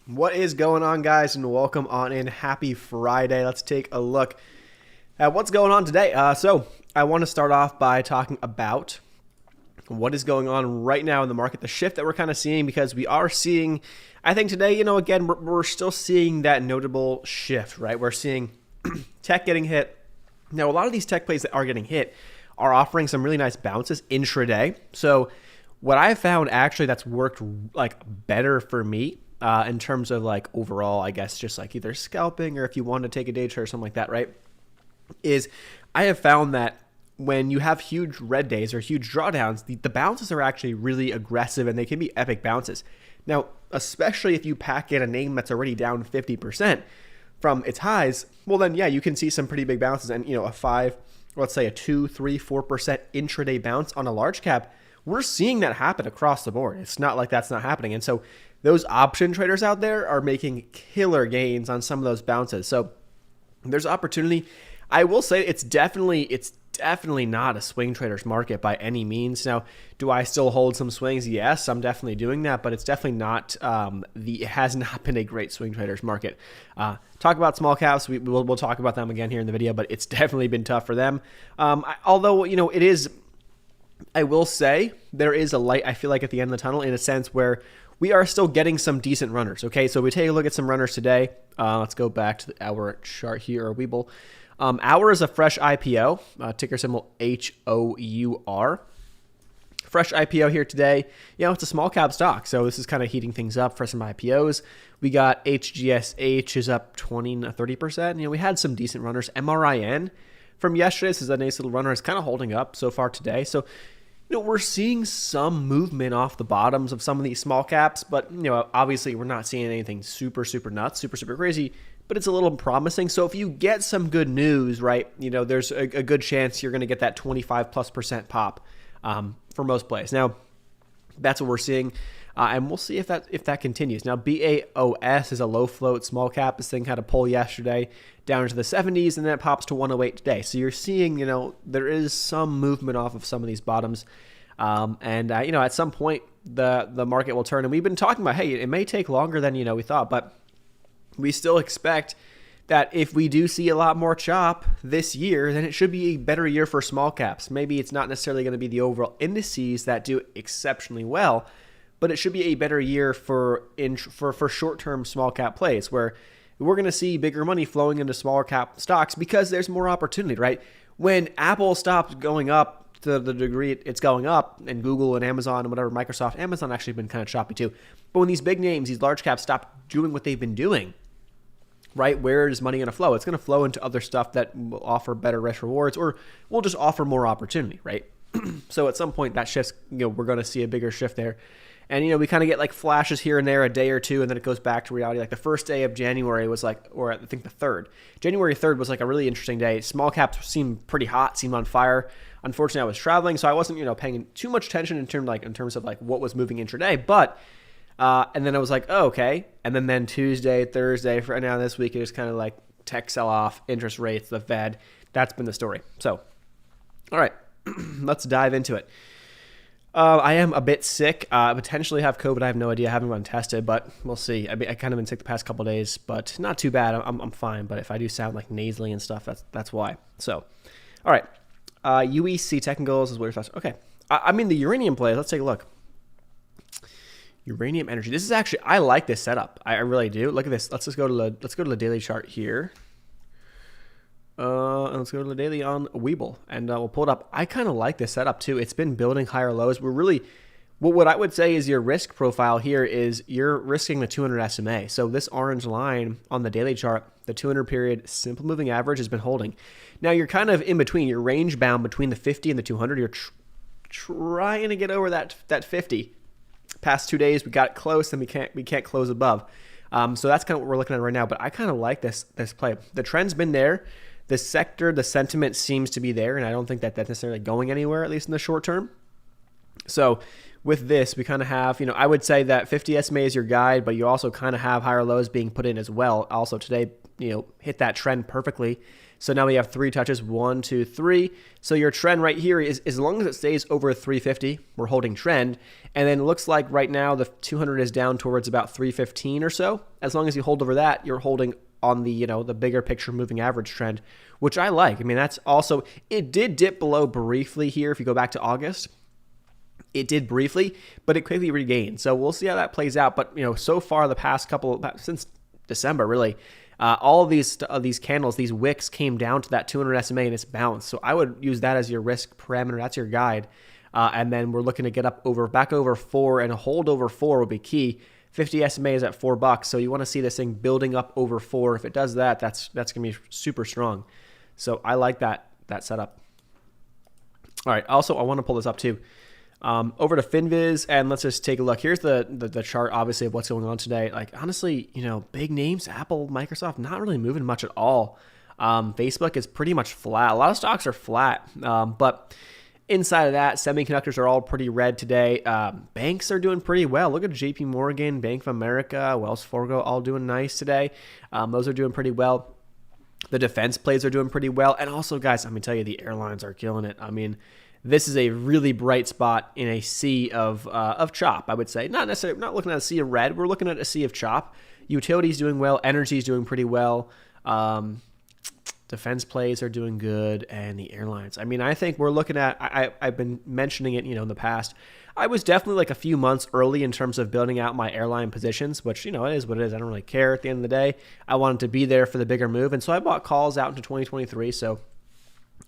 What is going on, guys, and welcome on in. Happy Friday. Let's take a look at what's going on today. So I want to start off by talking about what is going on right now in the market, the shift that we're kind of seeing, because we are seeing, I think today, again, we're still seeing that notable shift, right? We're seeing tech getting hit. Now, a lot of these tech plays that are getting hit are offering some really nice bounces intraday. So what I found actually that's worked like better for me in terms of like overall, I guess, just like either scalping or if you want to take a day trade or something like that, right? Is I have found that when you have huge red days or huge drawdowns, the bounces are actually really aggressive and they can be epic bounces. Now, especially if you pack in a name that's already down 50% from its highs, well then, yeah, you can see some pretty big bounces. And, a 5, let's say a 2, 3, 4% intraday bounce on a large cap, we're seeing that happen across the board. It's not like that's not happening. And so those option traders out there are making killer gains on some of those bounces. So there's opportunity. I will say it's definitely not a swing trader's market by any means. Now, do I still hold some swings? Yes, I'm definitely doing that, but it's definitely not it has not been a great swing trader's market. Talk about small caps. We'll talk about them again here in the video, but it's definitely been tough for them. Although, it is, I will say there is a light, I feel like, at the end of the tunnel in a sense where we are still getting some decent runners. Okay, so we take a look at some runners today. Let's go back to the hour chart here, or Weeble. Hour is a fresh IPO, ticker symbol HOUR. Fresh IPO here today. It's a small cap stock, so this is kind of heating things up for some IPOs. We got HGSH is up 30%. We had some decent runners. MRIN from yesterday, this is a nice little runner. It's kind of holding up so far today. So, we're seeing some movement off the bottoms of some of these small caps, but, obviously we're not seeing anything super nuts, super crazy, but it's a little promising. So if you get some good news, right, there's a good chance you're going to get that 25+% pop for most plays. Now, that's what we're seeing, and we'll see if that continues. Now, BAOS is a low float small cap. This thing had a pull yesterday down into the 70s, and then it pops to 108 today. So you're seeing, there is some movement off of some of these bottoms, and at some point the market will turn. And we've been talking about, hey, it may take longer than we thought, but we still expect that if we do see a lot more chop this year, then it should be a better year for small caps. Maybe it's not necessarily going to be the overall indices that do exceptionally well, but it should be a better year for short-term small cap plays where we're going to see bigger money flowing into smaller cap stocks because there's more opportunity, right? When Apple stops going up to the degree it's going up, and Google and Amazon and whatever, Microsoft, Amazon actually been kind of choppy too. But when these big names, these large caps stop doing what they've been doing, right? Where is money going to flow? It's going to flow into other stuff that will offer better risk rewards or will just offer more opportunity, right? So at some point that shifts, we're going to see a bigger shift there. And, we kind of get like flashes here and there, a day or two, and then it goes back to reality. Like the first day of January was like, or I think the 3rd. January 3rd was like a really interesting day. Small caps seemed pretty hot, seemed on fire. Unfortunately, I was traveling, so I wasn't, paying too much attention in terms of like what was moving intraday. But and then I was like, oh, okay. And then Tuesday, Thursday, for now this week, it was kind of like tech sell-off, interest rates, the Fed. That's been the story. So, all right, let's dive into it. I am a bit sick. Potentially have COVID. I have no idea. I haven't gone tested, but we'll see. I kind of been sick the past couple of days, but not too bad. I'm fine. But if I do sound like nasally and stuff, that's why. So, all right. UEC technicals is what you're supposed to. Okay. The uranium play. Let's take a look. Uranium energy. This is actually, I like this setup. I really do. Look at this. Let's go to the daily chart here. And let's go to the daily on Weeble, and we'll pull it up. I kind of like this setup too. It's been building higher lows. We're really, what I would say is your risk profile here is you're risking the 200 SMA. So this orange line on the daily chart, the 200 period simple moving average has been holding. Now you're kind of in between. You're range bound between the 50 and the 200. You're trying to get over that 50. Past 2 days we got close, and we can't close above. So that's kind of what we're looking at right now. But I kind of like this play. The trend's been there. The sector, the sentiment seems to be there, and I don't think that's necessarily going anywhere, at least in the short term. So with this, we kind of have, I would say that 50 SMA is your guide, but you also kind of have higher lows being put in as well. Also today, hit that trend perfectly. So now we have 3 touches, 1, 2, 3. So your trend right here is, as long as it stays over 350, we're holding trend. And then it looks like right now the 200 is down towards about 315 or so. As long as you hold over that, you're holding on the, the bigger picture moving average trend, which I like. I mean, that's also, it did dip below briefly here. If you go back to August, it did briefly, but it quickly regained. So we'll see how that plays out. But, so far the past since December, really, all of these candles, these wicks came down to that 200 SMA and it's bounced. So I would use that as your risk parameter. That's your guide. And then we're looking to get back over 4, and a hold over 4 will be key. 50 SMA is at $4, so you want to see this thing building up over 4. If it does that, that's going to be super strong. So I like that setup. All right. Also, I want to pull this up too. Over to FinViz, and let's just take a look. Here's the chart, obviously, of what's going on today. Like, honestly, big names, Apple, Microsoft, not really moving much at all. Facebook is pretty much flat. A lot of stocks are flat, but inside of that, semiconductors are all pretty red today. Banks are doing pretty well. Look at JP Morgan, Bank of America, Wells Fargo, all doing nice today. Those are doing pretty well. The defense plays are doing pretty well. And also, guys, let me tell you, the airlines are killing it. I mean, this is a really bright spot in a sea of chop, I would say. Not looking at a sea of red. We're looking at a sea of chop. Utilities doing well. Energy is doing pretty well. Defense plays are doing good, and the airlines. I mean, I think we're looking at, I've been mentioning it, in the past. I was definitely like a few months early in terms of building out my airline positions, which, it is what it is. I don't really care at the end of the day. I wanted to be there for the bigger move, and so I bought calls out into 2023, so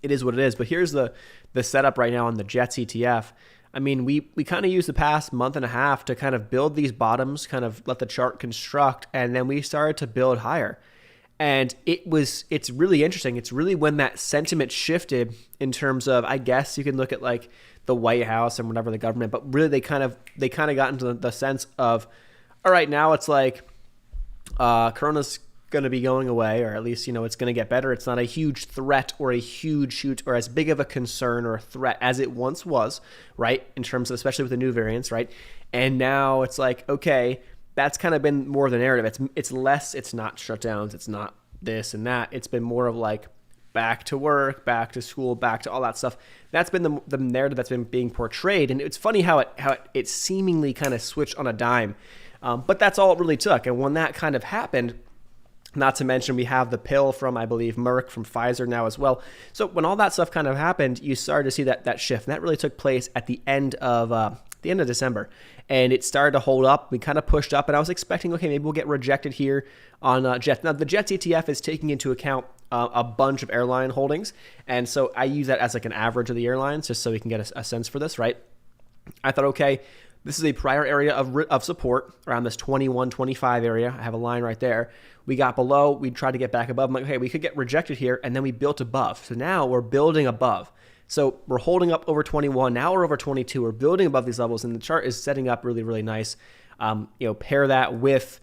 it is what it is. But here's the setup right now on the Jets ETF. I mean, we kind of used the past month and a half to kind of build these bottoms, kind of let the chart construct, and then we started to build higher. And it's really interesting. It's really when that sentiment shifted in terms of, I guess you can look at like the White House and whatever the government, but really they kind of got into the sense of, all right, now it's like Corona's going to be going away, or at least, it's going to get better. It's not a huge threat or a huge shoot or as big of a concern or a threat as it once was, right? In terms of, especially with the new variants, right? And now it's like, okay, that's kind of been more of the narrative. It's less, it's not shutdowns, it's not this and that. It's been more of like back to work, back to school, back to all that stuff. That's been the narrative that's been being portrayed. And it's funny how it seemingly kind of switched on a dime. But that's all it really took. And when that kind of happened, not to mention we have the pill from, I believe, Merck, from Pfizer now as well. So when all that stuff kind of happened, you started to see that shift. And that really took place at the end of December. And it started to hold up. We kind of pushed up, and I was expecting, okay, maybe we'll get rejected here on Jets. Now, the Jets ETF is taking into account a bunch of airline holdings. And so I use that as like an average of the airlines, just so we can get a sense for this, right? I thought, okay, this is a prior area of support around this 21, 25 area. I have a line right there. We got below. We tried to get back above. I'm like, okay, we could get rejected here, and then we built above. So now we're building above. So we're holding up over 21. Now we're over 22. We're building above these levels, and the chart is setting up really, really nice. Pair that with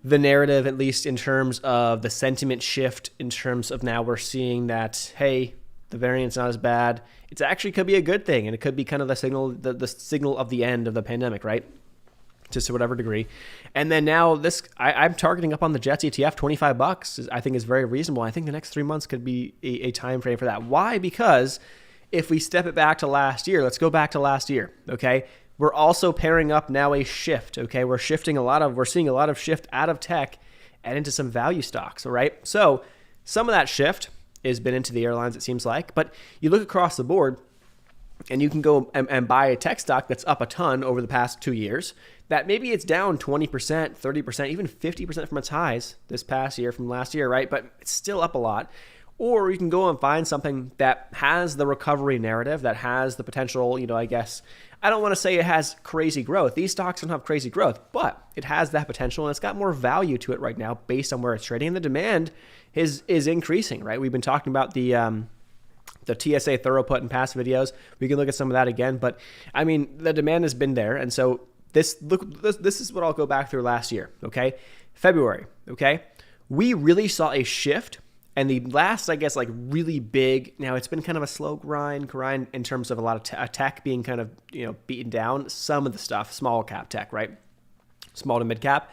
the narrative, at least in terms of the sentiment shift, in terms of now we're seeing that, hey, the variant's not as bad. It actually could be a good thing, and it could be kind of the signal of the end of the pandemic, right? Just to whatever degree. And then now I'm targeting up on the Jets ETF, $25, I think is very reasonable. I think the next 3 months could be a time frame for that. Why? Because if we step it back to last year, let's go back to last year, okay? We're also pairing up now a shift, okay? We're seeing a lot of shift out of tech and into some value stocks, all right? So some of that shift has been into the airlines, it seems like. But you look across the board, and you can go and buy a tech stock that's up a ton over the past 2 years, that maybe it's down 20%, 30%, even 50% from its highs this past year from last year, right? But it's still up a lot. Or you can go and find something that has the recovery narrative, that has the potential, I guess, I don't want to say it has crazy growth. These stocks don't have crazy growth, but it has that potential, and it's got more value to it right now based on where it's trading. And the demand is increasing, right? We've been talking about the TSA throughput in past videos. We can look at some of that again, but I mean, the demand has been there. And so this is what I'll go back through last year. Okay. February. Okay. We really saw a shift, and the last, I guess, like really big, now it's been kind of a slow grind in terms of a lot of tech being kind of, beaten down. Some of the stuff, small cap tech, right? Small to mid cap.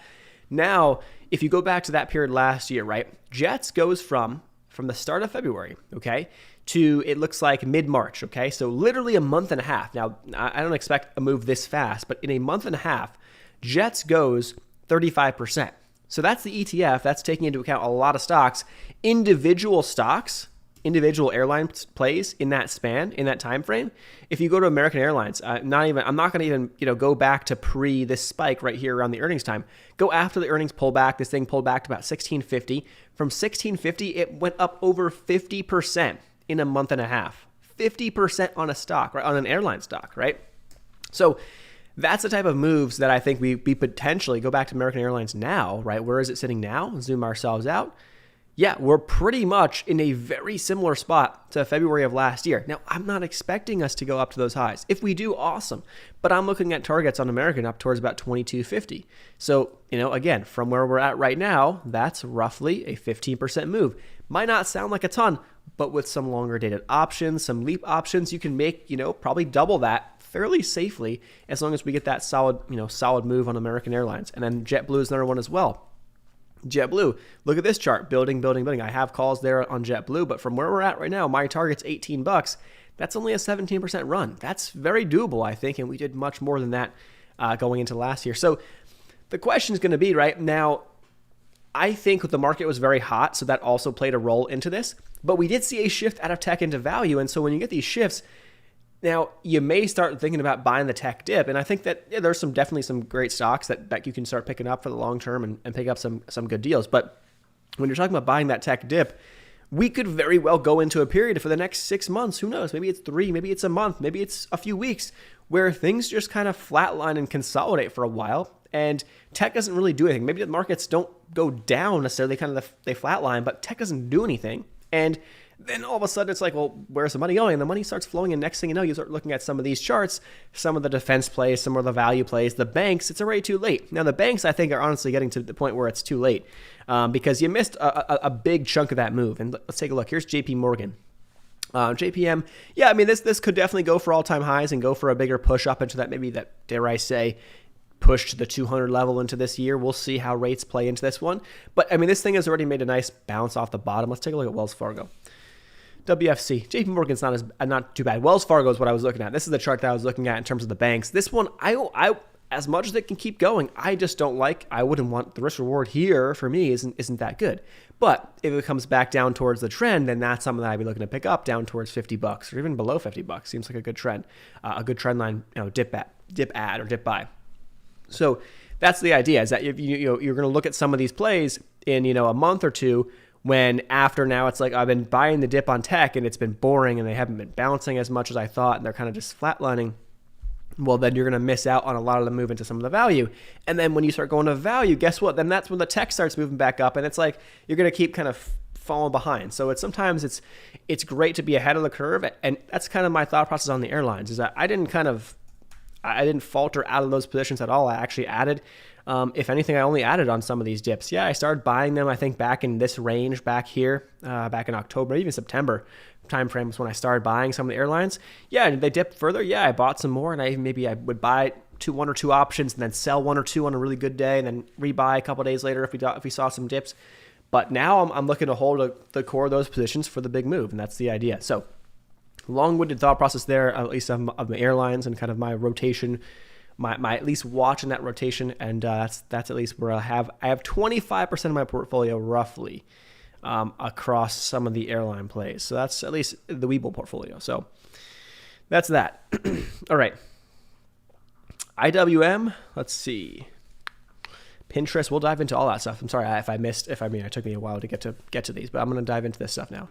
Now, if you go back to that period last year, right? Jets goes from from the start of February, okay, to it looks like mid-March, okay? So literally a month and a half. Now, I don't expect a move this fast, but in a month and a half, Jets goes 35%. So that's the ETF. That's taking into account a lot of stocks. Individual stocks, individual airline plays in that span, in that time frame. If you go to American Airlines, I'm not going to even go back to pre this spike right here around the earnings time. Go after the earnings pullback. This thing pulled back to about 1650. From 1650, it went up over 50% in a month and a half. 50% on a stock, right? On an airline stock, right? So that's the type of moves that I think we potentially go back to American Airlines now, right? Where is it sitting now? Zoom ourselves out. Yeah, we're pretty much in a very similar spot to February of last year. Now, I'm not expecting us to go up to those highs. If we do, awesome. But I'm looking at targets on American up towards about 2250. So, again, from where we're at right now, that's roughly a 15% move. Might not sound like a ton, but with some longer dated options, some leap options, you can make, probably double that fairly safely as long as we get that solid move on American Airlines. And then JetBlue is another one as well. JetBlue, look at this chart, building. I have calls there on JetBlue, but from where we're at right now, my target's $18. That's only a 17% run. That's very doable, I think, and we did much more than that going into last year. So the question is going to be, right now, I think the market was very hot, so that also played a role into this, but we did see a shift out of tech into value, and so when you get these shifts, now, you may start thinking about buying the tech dip, and I think that there's definitely some great stocks that you can start picking up for the long term and pick up some good deals. But when you're talking about buying that tech dip, we could very well go into a period for the next 6 months. Who knows? Maybe it's 3, maybe it's a month, maybe it's a few weeks where things just kind of flatline and consolidate for a while, and tech doesn't really do anything. Maybe the markets don't go down necessarily, they flatline, but tech doesn't do anything. And then all of a sudden it's like, well, where's the money going? And the money starts flowing, and next thing you know, you start looking at some of these charts, some of the defense plays, some of the value plays, the banks, it's already too late. Now, the banks, I think, are honestly getting to the point where it's too late because you missed a big chunk of that move. And let's take a look. Here's JP Morgan. JPM, yeah, I mean, this could definitely go for all-time highs and go for a bigger push up into that, maybe that, dare I say, push to the 200 level into this year. We'll see how rates play into this one. But, I mean, this thing has already made a nice bounce off the bottom. Let's take a look at Wells Fargo. WFC. JP Morgan's not too bad. Wells Fargo is what I was looking at. This is the chart that I was looking at in terms of the banks. This one, I as much as it can keep going, I just don't like. I wouldn't want the risk reward here for me isn't that good. But if it comes back down towards the trend, then that's something that I'd be looking to pick up down towards $50 or even below $50. Seems like a good trend, a good trend line. Dip add or dip buy. So that's the idea. Is that if you're going to look at some of these plays in a month or two. When after now it's like I've been buying the dip on tech and it's been boring and they haven't been bouncing as much as I thought and they're kind of just flatlining, well, then you're going to miss out on a lot of the move into some of the value. And then when you start going to value, guess what? Then that's when the tech starts moving back up, and it's like you're going to keep kind of falling behind. So sometimes it's great to be ahead of the curve, and that's kind of my thought process on the airlines is that I didn't falter out of those positions at all. I actually added. If anything, I only added on some of these dips. Yeah, I started buying them, I think, back in this range back here, back in October, even September timeframe was when I started buying some of the airlines. Yeah, and they dipped further. Yeah, I bought some more, and I would buy one or two options and then sell one or two on a really good day and then rebuy a couple of days later if we saw some dips. But now I'm looking to hold the core of those positions for the big move, and that's the idea. So long-winded thought process there, at least of the airlines and kind of my rotation, my at least watching that rotation, and that's at least where I have 25% of my portfolio roughly across some of the airline plays. So that's at least the Webull portfolio. So that's that. All right. IWM, let's see. Pinterest, we'll dive into all that stuff. I'm sorry it took me a while to get to these, but I'm going to dive into this stuff now.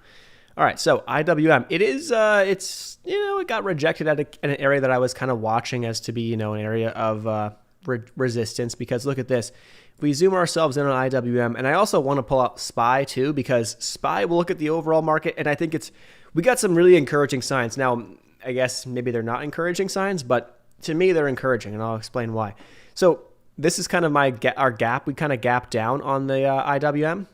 All right, so IWM, it got rejected at an area that I was kind of watching as to be, an area of resistance, because look at this. If we zoom ourselves in on IWM, and I also want to pull out SPY too, because SPY will look at the overall market, and I think we got some really encouraging signs. Now, I guess maybe they're not encouraging signs, but to me, they're encouraging, and I'll explain why. So this is kind of our gap. We kind of gapped down on the IWM.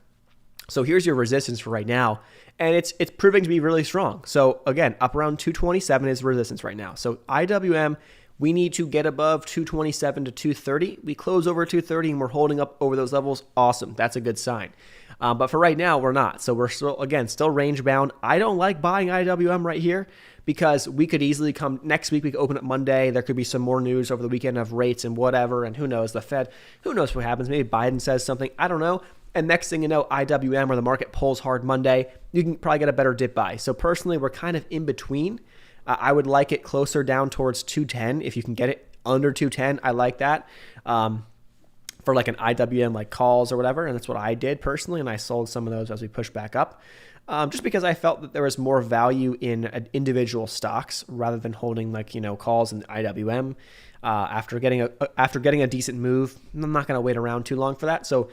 So here's your resistance for right now. And it's proving to be really strong. So again, up around 227 is resistance right now. So IWM, we need to get above 227 to 230. We close over 230 and we're holding up over those levels. Awesome. That's a good sign. But for right now, we're not. So we're still range bound. I don't like buying IWM right here because we could easily come next week. We could open up Monday. There could be some more news over the weekend of rates and whatever. And who knows, the Fed, who knows what happens? Maybe Biden says something. I don't know. And next thing you know, IWM or the market pulls hard Monday. You can probably get a better dip buy. So personally, we're kind of in between. I would like it closer down towards 210. If you can get it under 210, I like that. For like an IWM like calls or whatever. And that's what I did personally. And I sold some of those as we pushed back up. Just because I felt that there was more value in individual stocks rather than holding like, calls in IWM. After getting a decent move, I'm not going to wait around too long for that. So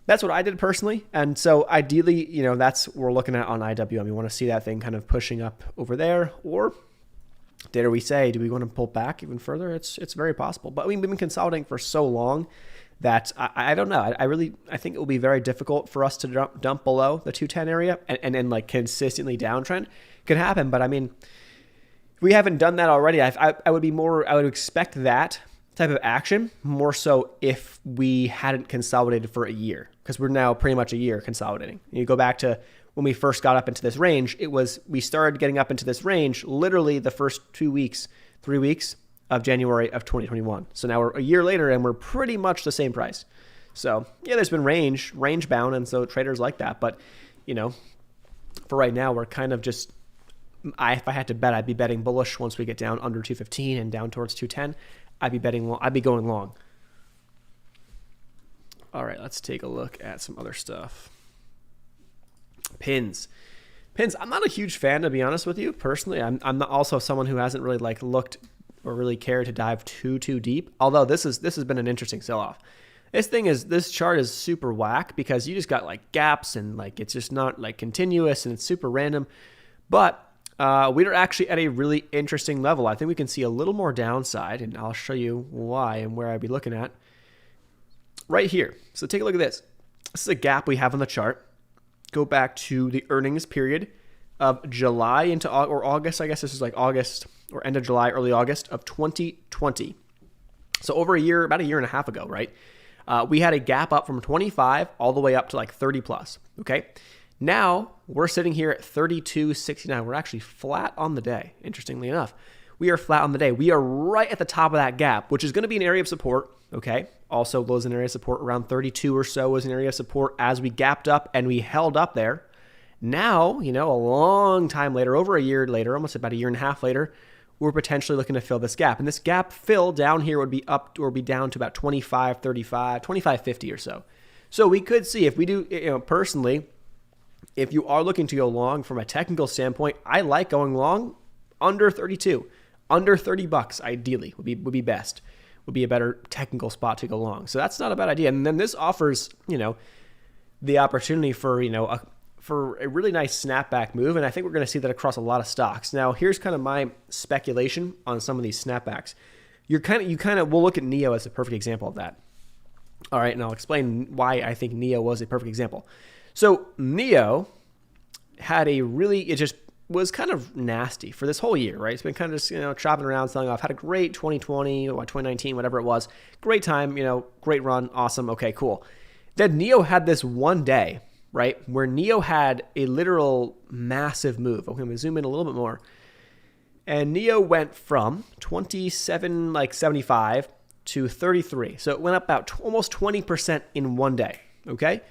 that's what I did personally. And so ideally, that's what we're looking at on IWM. You want to see that thing kind of pushing up over there, or dare we say, do we want to pull back even further? It's very possible. But we've been consolidating for so long that I don't know. I think it will be very difficult for us to dump below the 210 area and then like consistently downtrend. Could happen, but I mean, if we haven't done that already, I would expect that type of action more so if we hadn't consolidated for a year, because we're now pretty much a year consolidating. You go back to when we first got up into this range, we started getting up into this range literally the first 3 weeks of January of 2021. So now we're a year later and we're pretty much the same price. So yeah, there's been range bound, and so traders like that. But for right now, we're kind of just, if I had to bet, I'd be betting bullish once we get down under 215 and down towards 210. I'd be going long. All right, let's take a look at some other stuff. Pins. I'm not a huge fan, to be honest with you. Personally, I'm not also someone who hasn't really looked or really cared to dive too deep. Although this has been an interesting sell-off. This chart is super whack because you just got gaps and it's just not continuous and it's super random. But we are actually at a really interesting level. I think we can see a little more downside, and I'll show you why and where I'd be looking at right here. So take a look at this. This is a gap we have on the chart. Go back to the earnings period of July into August. I guess this is August or end of July, early August of 2020. So over about a year and a half ago, right? We had a gap up from 25 all the way up to 30 plus. Okay. Now we're sitting here at 32.69. We're actually flat on the day. Interestingly enough, we are flat on the day. We are right at the top of that gap, which is going to be an area of support. Okay. Also, was an area of support around 32 or so was an area of support as we gapped up and we held up there. Now, a long time later, over a year later, almost about a year and a half later, we're potentially looking to fill this gap. And this gap fill down here would be up or be down to about 25.35, 25.50 or so. So we could see if we do, personally, if you are looking to go long from a technical standpoint, I like going long under 32, under $30 ideally would be best, would be a better technical spot to go long. So that's not a bad idea. And then this offers, the opportunity for, for a really nice snapback move. And I think we're going to see that across a lot of stocks. Now, here's kind of my speculation on some of these snapbacks. We'll look at NEO as a perfect example of that. All right. And I'll explain why I think NEO was a perfect example. So NEO had it just was kind of nasty for this whole year, right? It's been kind of just, chopping around, selling off. Had a great 2020 or 2019, whatever it was. Great time, great run. Awesome. Okay, cool. Then NEO had this one day, right, where NEO had a literal massive move. Okay, I'm going to zoom in a little bit more. And NEO went from 27.75 to 33. So it went up about almost 20% in one day, okay?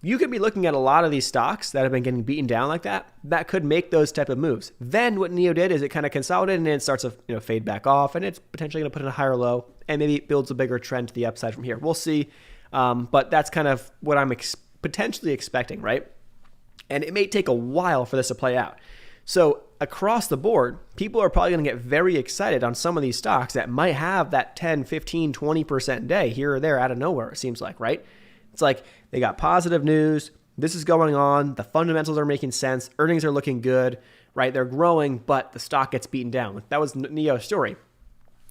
You could be looking at a lot of these stocks that have been getting beaten down like that. That could make those type of moves. Then what NEO did is it kind of consolidated and it starts to fade back off, and it's potentially going to put in a higher low, and maybe it builds a bigger trend to the upside from here. We'll see. But that's kind of what I'm potentially expecting, right? And it may take a while for this to play out. So across the board, people are probably going to get very excited on some of these stocks that might have that 10, 15, 20% day here or there out of nowhere, it seems like, right? It's like they got positive news. This is going on. The fundamentals are making sense. Earnings are looking good, right? They're growing, but the stock gets beaten down. That was NEO's story.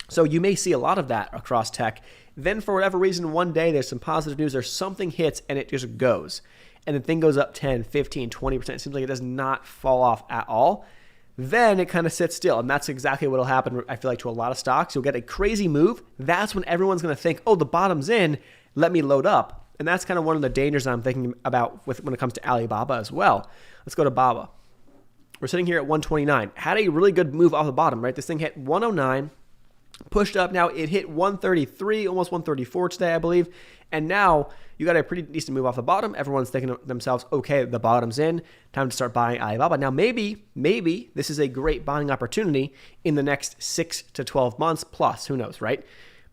So you may see a lot of that across tech. Then for whatever reason, one day there's some positive news or something hits and it just goes. And the thing goes up 10, 15, 20%. It seems like it does not fall off at all. Then it kind of sits still. And that's exactly what will happen, I feel like, to a lot of stocks. You'll get a crazy move. That's when everyone's going to think, oh, the bottom's in. Let me load up. And that's kind of one of the dangers I'm thinking about when it comes to Alibaba as well. Let's go to BABA. We're sitting here at 129. Had a really good move off the bottom, right? This thing hit 109, pushed up. Now it hit 133, almost 134 today, I believe. And now you got a pretty decent move off the bottom. Everyone's thinking to themselves, okay, the bottom's in. Time to start buying Alibaba. Now maybe this is a great buying opportunity in the next 6 to 12 months plus. Who knows, right?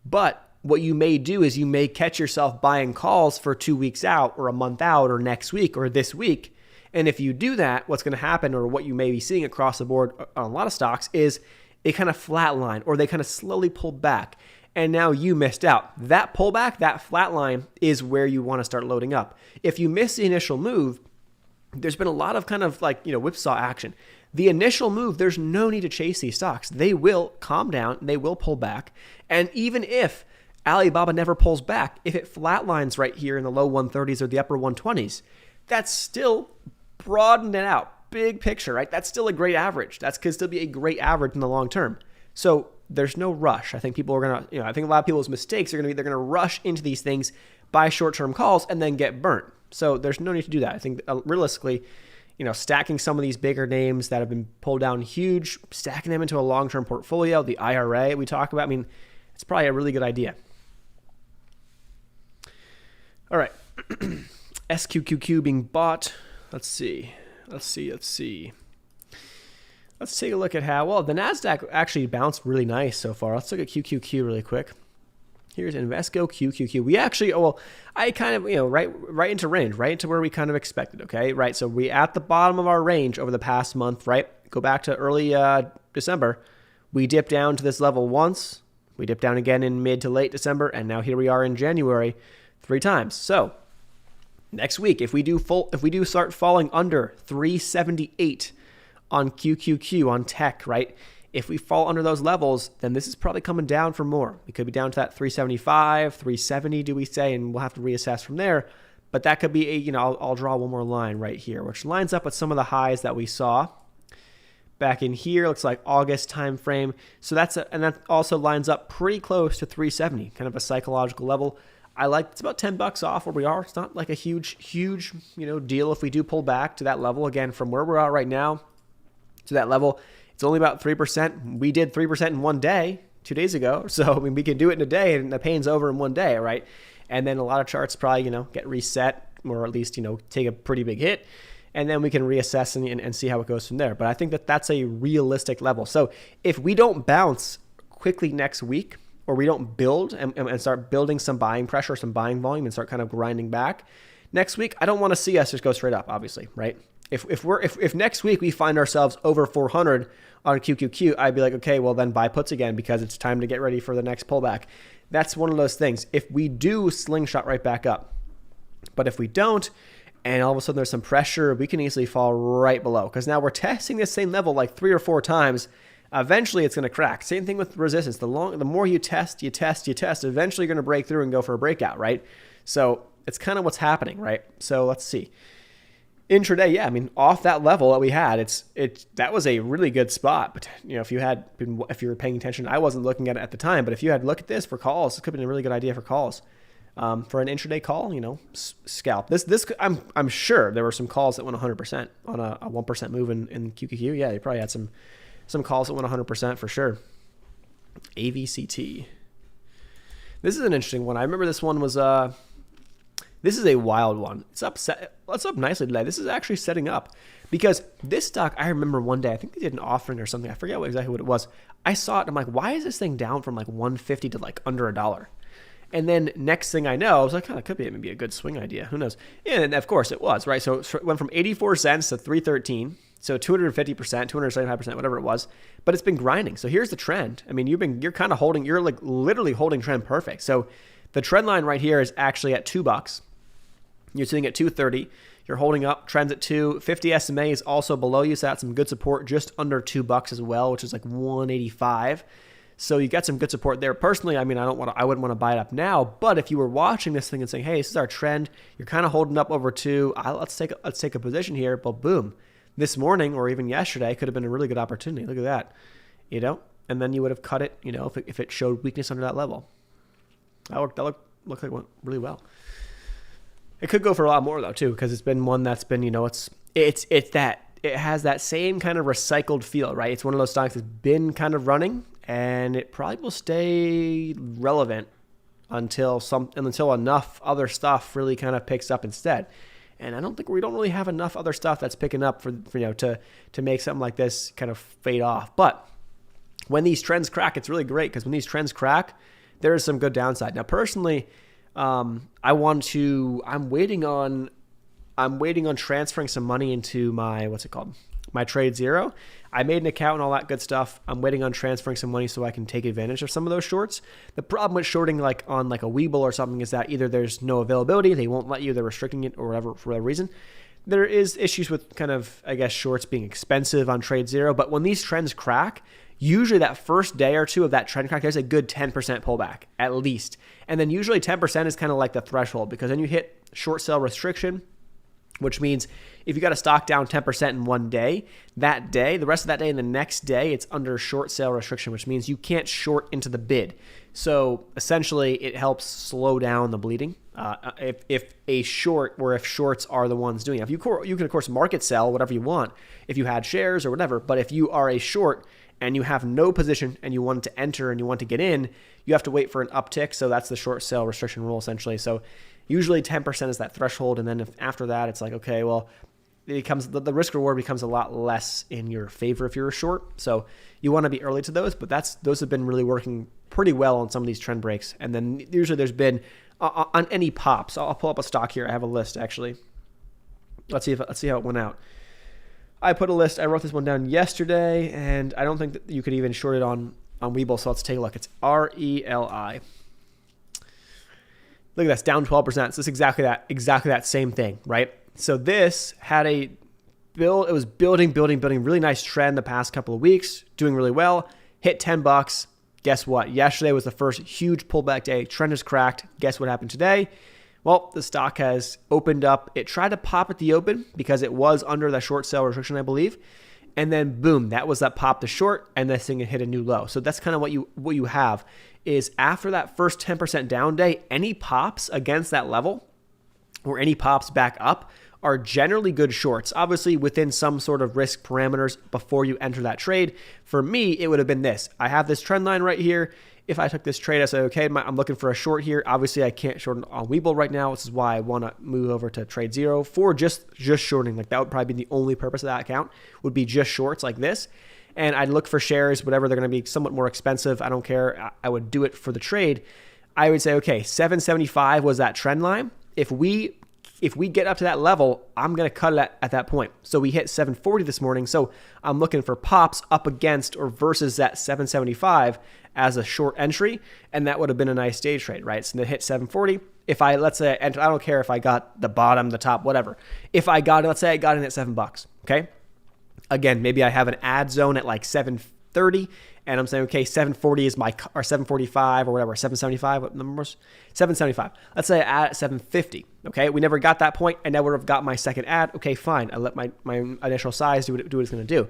But what you may do is you may catch yourself buying calls for 2 weeks out or a month out or next week or this week. And if you do that, what's going to happen, or what you may be seeing across the board on a lot of stocks, is it kind of flatline, or they kind of slowly pull back. And now you missed out. That pullback, that flatline is where you want to start loading up. If you miss the initial move, there's been a lot of kind of like, whipsaw action. The initial move, there's no need to chase these stocks. They will calm down. They will pull back. And even if Alibaba never pulls back, if it flatlines right here in the low 130s or the upper 120s, that's still broadened it out. Big picture, right? That's still a great average. That could still be a great average in the long term. So there's no rush. I think people are going to, I think a lot of people's mistakes are going to be, they're going to rush into these things, buy short-term calls, and then get burnt. So there's no need to do that. I think realistically, stacking some of these bigger names that have been pulled down huge, stacking them into a long-term portfolio, the IRA we talk about, it's probably a really good idea. All right. SQQQ being bought. Let's see. Let's take a look at how, the NASDAQ actually bounced really nice so far. Let's look at QQQ really quick. Here's Invesco QQQ. We actually, I kind of, right into range, right into where we kind of expected, okay? Right, so we at the bottom of our range over the past month, right? Go back to early December. We dipped down to this level once. We dipped down again in mid to late December, and now here we are in January 3 times. So next week, if we do start falling under 378 on QQQ, on tech, right? If we fall under those levels, then this is probably coming down for more. We could be down to that 375, 370, do we say, and we'll have to reassess from there. But that could be I'll draw one more line right here, which lines up with some of the highs that we saw back in here. Looks like August time frame. So and that also lines up pretty close to 370, kind of a psychological level. It's about $10 off where we are. It's not like a huge, deal if we do pull back to that level. Again, from where we're at right now to that level, it's only about 3%. We did 3% in one day, 2 days ago. So, we can do it in a day, and the pain's over in one day, right? And then a lot of charts probably, get reset, or at least, take a pretty big hit. And then we can reassess and see how it goes from there. But I think that's a realistic level. So if we don't bounce quickly next week, or we don't build and start building some buying pressure, some buying volume, and start kind of grinding back next week, I don't want to see us just go straight up, obviously, right? If next week we find ourselves over 400 on QQQ, I'd be like, okay, well then buy puts again, because it's time to get ready for the next pullback. That's one of those things. If we do slingshot right back up, but if we don't, and all of a sudden there's some pressure, we can easily fall right below, because now we're testing the same level like 3 or 4 times. Eventually it's going to crack. Same thing with resistance. The more you test, eventually you're going to break through and go for a breakout, right? So it's kind of what's happening, right? So let's see. Intraday, off that level that we had, that was a really good spot. But if you were paying attention, I wasn't looking at it at the time, but if you had looked at this for calls, it could have been a really good idea for calls. For an intraday call, scalp. This I'm sure there were some calls that went 100% on a 1% move in QQQ. Yeah, they probably had some calls that went 100% for sure. AVCT. This is an interesting one. I remember this one was this is a wild one. It's up nicely today. This is actually setting up, because this stock, I remember one day, I think they did an offering or something. I forget exactly what it was. I saw it and I'm like, why is this thing down from like 150 to like under $1? And then next thing I know, I was like, it could be maybe a good swing idea. Who knows? And of course it was, right? So it went from 84 cents to 313. So 250%, 275%, whatever it was. But it's been grinding. So here's the trend. You're kind of holding, you're like literally holding trend perfect. So the trend line right here is actually at $2. You're sitting at 230. You're holding up, trends at 2. 50 SMA is also below you, so that's some good support just under $2 as well, which is like 185. So you got some good support there. Personally, I wouldn't want to buy it up now, but if you were watching this thing and saying, hey, this is our trend, you're kind of holding up over 2, let's take a position here, but boom, this morning or even yesterday could have been a really good opportunity. Look at that, and then you would have cut it, if it showed weakness under that level. That looked like it went really well. It could go for a lot more though too, because it's been one that's been, it has that same kind of recycled feel, right? It's one of those stocks that's been kind of running, and it probably will stay relevant until enough other stuff really kind of picks up instead. And I don't think we don't really have enough other stuff that's picking up for to make something like this kind of fade off. But when these trends crack, it's really great, because when these trends crack, there is some good downside. Now, personally, I'm waiting on transferring some money into my, my Trade Zero. I made an account and all that good stuff. I'm waiting on transferring some money so I can take advantage of some of those shorts. The problem with shorting on a Webull or something is that either there's no availability, they won't let you, they're restricting it, or whatever, for whatever reason. There is issues with kind of, I guess, shorts being expensive on Trade Zero. But when these trends crack, usually that first day or two of that trend crack, there's a good 10% pullback, at least. And then usually 10% is kind of like the threshold, because then you hit short sale restriction, which means if you got a stock down 10% in one day, the rest of that day and the next day, it's under short sale restriction, which means you can't short into the bid. So essentially, it helps slow down the bleeding. If shorts are the ones doing it. You can, of course, market sell whatever you want if you had shares or whatever. But if you are a short and you have no position and you want to enter and you want to get in, you have to wait for an uptick. So that's the short sale restriction rule, essentially. So usually 10% is that threshold. And then after that, it's like, okay, well, the risk reward becomes a lot less in your favor if you're a short. So you want to be early to those, but those have been really working pretty well on some of these trend breaks. And then usually there's been on any pops. I'll pull up a stock here. I have a list actually. Let's see how it went out. I put a list. I wrote this one down yesterday, and I don't think that you could even short it on Webull. So let's take a look. It's RELI. Look at this, down 12%. So it's exactly that same thing, right? So this had it was building, really nice trend the past couple of weeks, doing really well, hit $10. Guess what? Yesterday was the first huge pullback day. Trend has cracked. Guess what happened today? Well, the stock has opened up. It tried to pop at the open because it was under the short sale restriction, I believe. And then boom, that was that pop to short, and this thing hit a new low. So that's kind of what you have is after that first 10% down day, any pops against that level or any pops back up are generally good shorts, obviously within some sort of risk parameters before you enter that trade. For me, it would have been this. I have this trend line right here. If I took this trade, I say, okay, I'm looking for a short here. Obviously, I can't short on Webull right now. This is why I want to move over to Trade Zero for just shorting. Like that would probably be the only purpose of that account, would be just shorts like this. And I'd look for shares, whatever, they're going to be somewhat more expensive. I don't care. I would do it for the trade. I would say, okay, 775 was that trend line. If we get up to that level, I'm going to cut it at that point. So we hit 740 this morning. So I'm looking for pops up against or versus that 775 as a short entry. And that would have been a nice day trade, right? So they hit 740. Let's say, and I don't care if I got the bottom, the top, whatever. If I got it, let's say I got in at $7, okay? Again, maybe I have an ad zone at like 730, and I'm saying, okay, 740 is or 745 or whatever, 775, what number was? 775. Let's say I add at 750, okay? We never got that point. I never would have got my second ad. Okay, fine. I let my initial size do what it's going to do.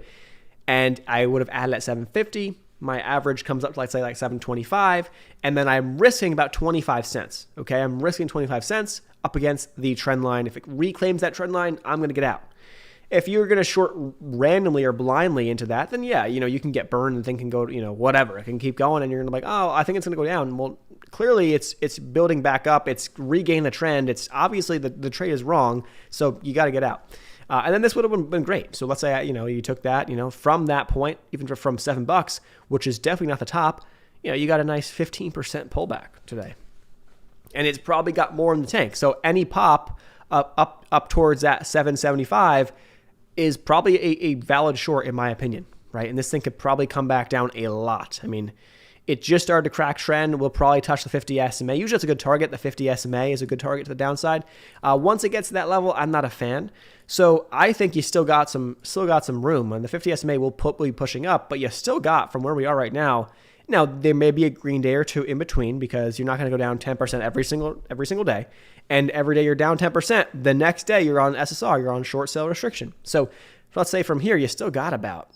And I would have added at 750. My average comes up to, let's say, like 725, and then I'm risking about 25 cents, okay? I'm risking 25 cents up against the trend line. If it reclaims that trend line, I'm going to get out. If you're going to short randomly or blindly into that, then yeah, you can get burned and the thing can go, whatever. It can keep going and you're going to be like, oh, I think it's going to go down. Well, clearly it's building back up. It's regained the trend. It's obviously the trade is wrong. So you got to get out. And then this would have been great. So let's say, you took that, from that point, even from $7, which is definitely not the top, you got a nice 15% pullback today. And it's probably got more in the tank. So any pop up towards that 775 is probably a valid short in my opinion, right? And this thing could probably come back down a lot. I mean, it just started to crack trend. We'll probably touch the 50 SMA. Usually it's a good target. The 50 SMA is a good target to the downside. Once it gets to that level, I'm not a fan. So I think you still got some room. And the 50 SMA will be pushing up, but you still got from where we are right now. Now, there may be a green day or two in between because you're not going to go down 10% every single day. And every day you're down 10%. The next day you're on SSR, you're on short sale restriction. So let's say from here, you still got about,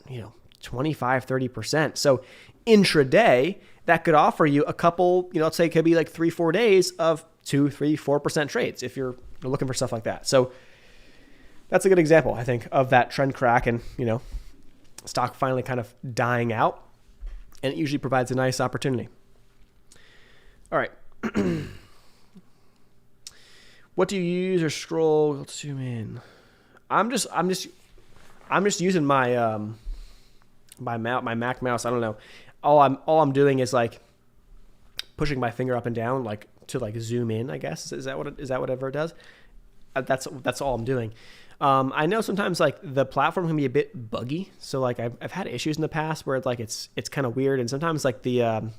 25, 30%. So intraday, that could offer you a couple, let's say it could be like 3-4 days of 2, 3, 4% trades if you're looking for stuff like that. So that's a good example, I think, of that trend crack and, stock finally kind of dying out. And it usually provides a nice opportunity. All right. What do you use or scroll? Let's zoom in. I'm just using my my Mac mouse. I don't know. All I'm doing is like pushing my finger up and down, like to like zoom in. I guess is that whatever it does? That's all I'm doing. I know sometimes like the platform can be a bit buggy. So like I've had issues in the past where it's kind of weird, and sometimes like the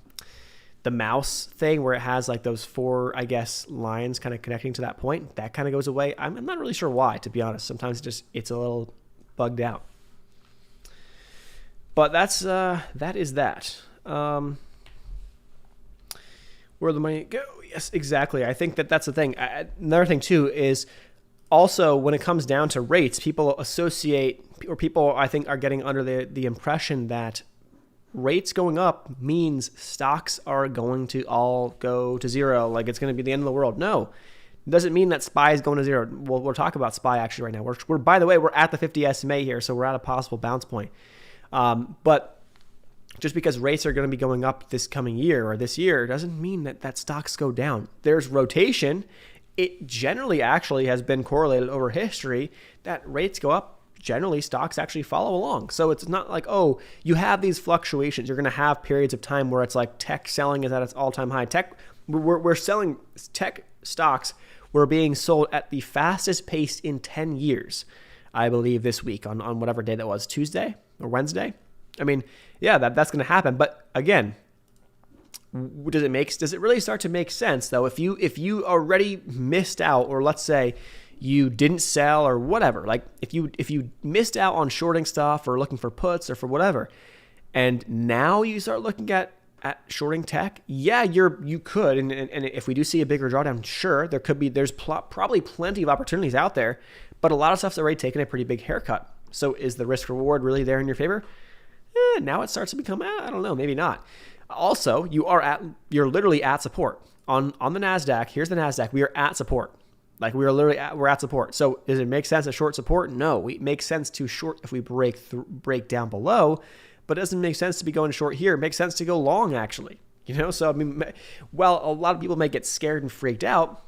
mouse thing where it has like those 4, I guess, lines kind of connecting to that point, that kind of goes away. I'm not really sure why, to be honest. Sometimes it's a little bugged out. But that is that. Where the money go? Yes, exactly. I think that's the thing. Another thing too is also when it comes down to rates, people associate, or people I think are getting under the impression that rates going up means stocks are going to all go to zero, like it's going to be the end of the world. No, it doesn't mean that SPY is going to zero. We'll talk about SPY actually right now. We're by the way, we're at the 50 SMA here, so we're at a possible bounce point. But just because rates are going to be going up this coming year or this year doesn't mean that stocks go down. There's rotation. It generally actually has been correlated over history that rates go up. Generally, stocks actually follow along. So it's not like, oh, you have these fluctuations. You're going to have periods of time where it's like tech selling is at its all-time high. We're selling tech stocks. We're being sold at the fastest pace in 10 years, I believe, this week on whatever day that was, Tuesday or Wednesday. I mean, yeah, that's going to happen. But again, does it really start to make sense though? If you already missed out, or let's say you didn't sell or whatever, like if you missed out on shorting stuff or looking for puts or for whatever, and now you start looking at shorting tech, yeah, you could, and if we do see a bigger drawdown, sure, there's probably plenty of opportunities out there, but a lot of stuff's already taken a pretty big haircut. So is the risk reward really there in your favor? Now it starts to become, I don't know, maybe not. Also, you're literally at support on the NASDAQ. Here's the NASDAQ. We are at support. Like we're at support. So does it make sense to short support? No, it makes sense to short if we break down below, but it doesn't make sense to be going short here. It makes sense to go long actually. So I mean, while a lot of people may get scared and freaked out,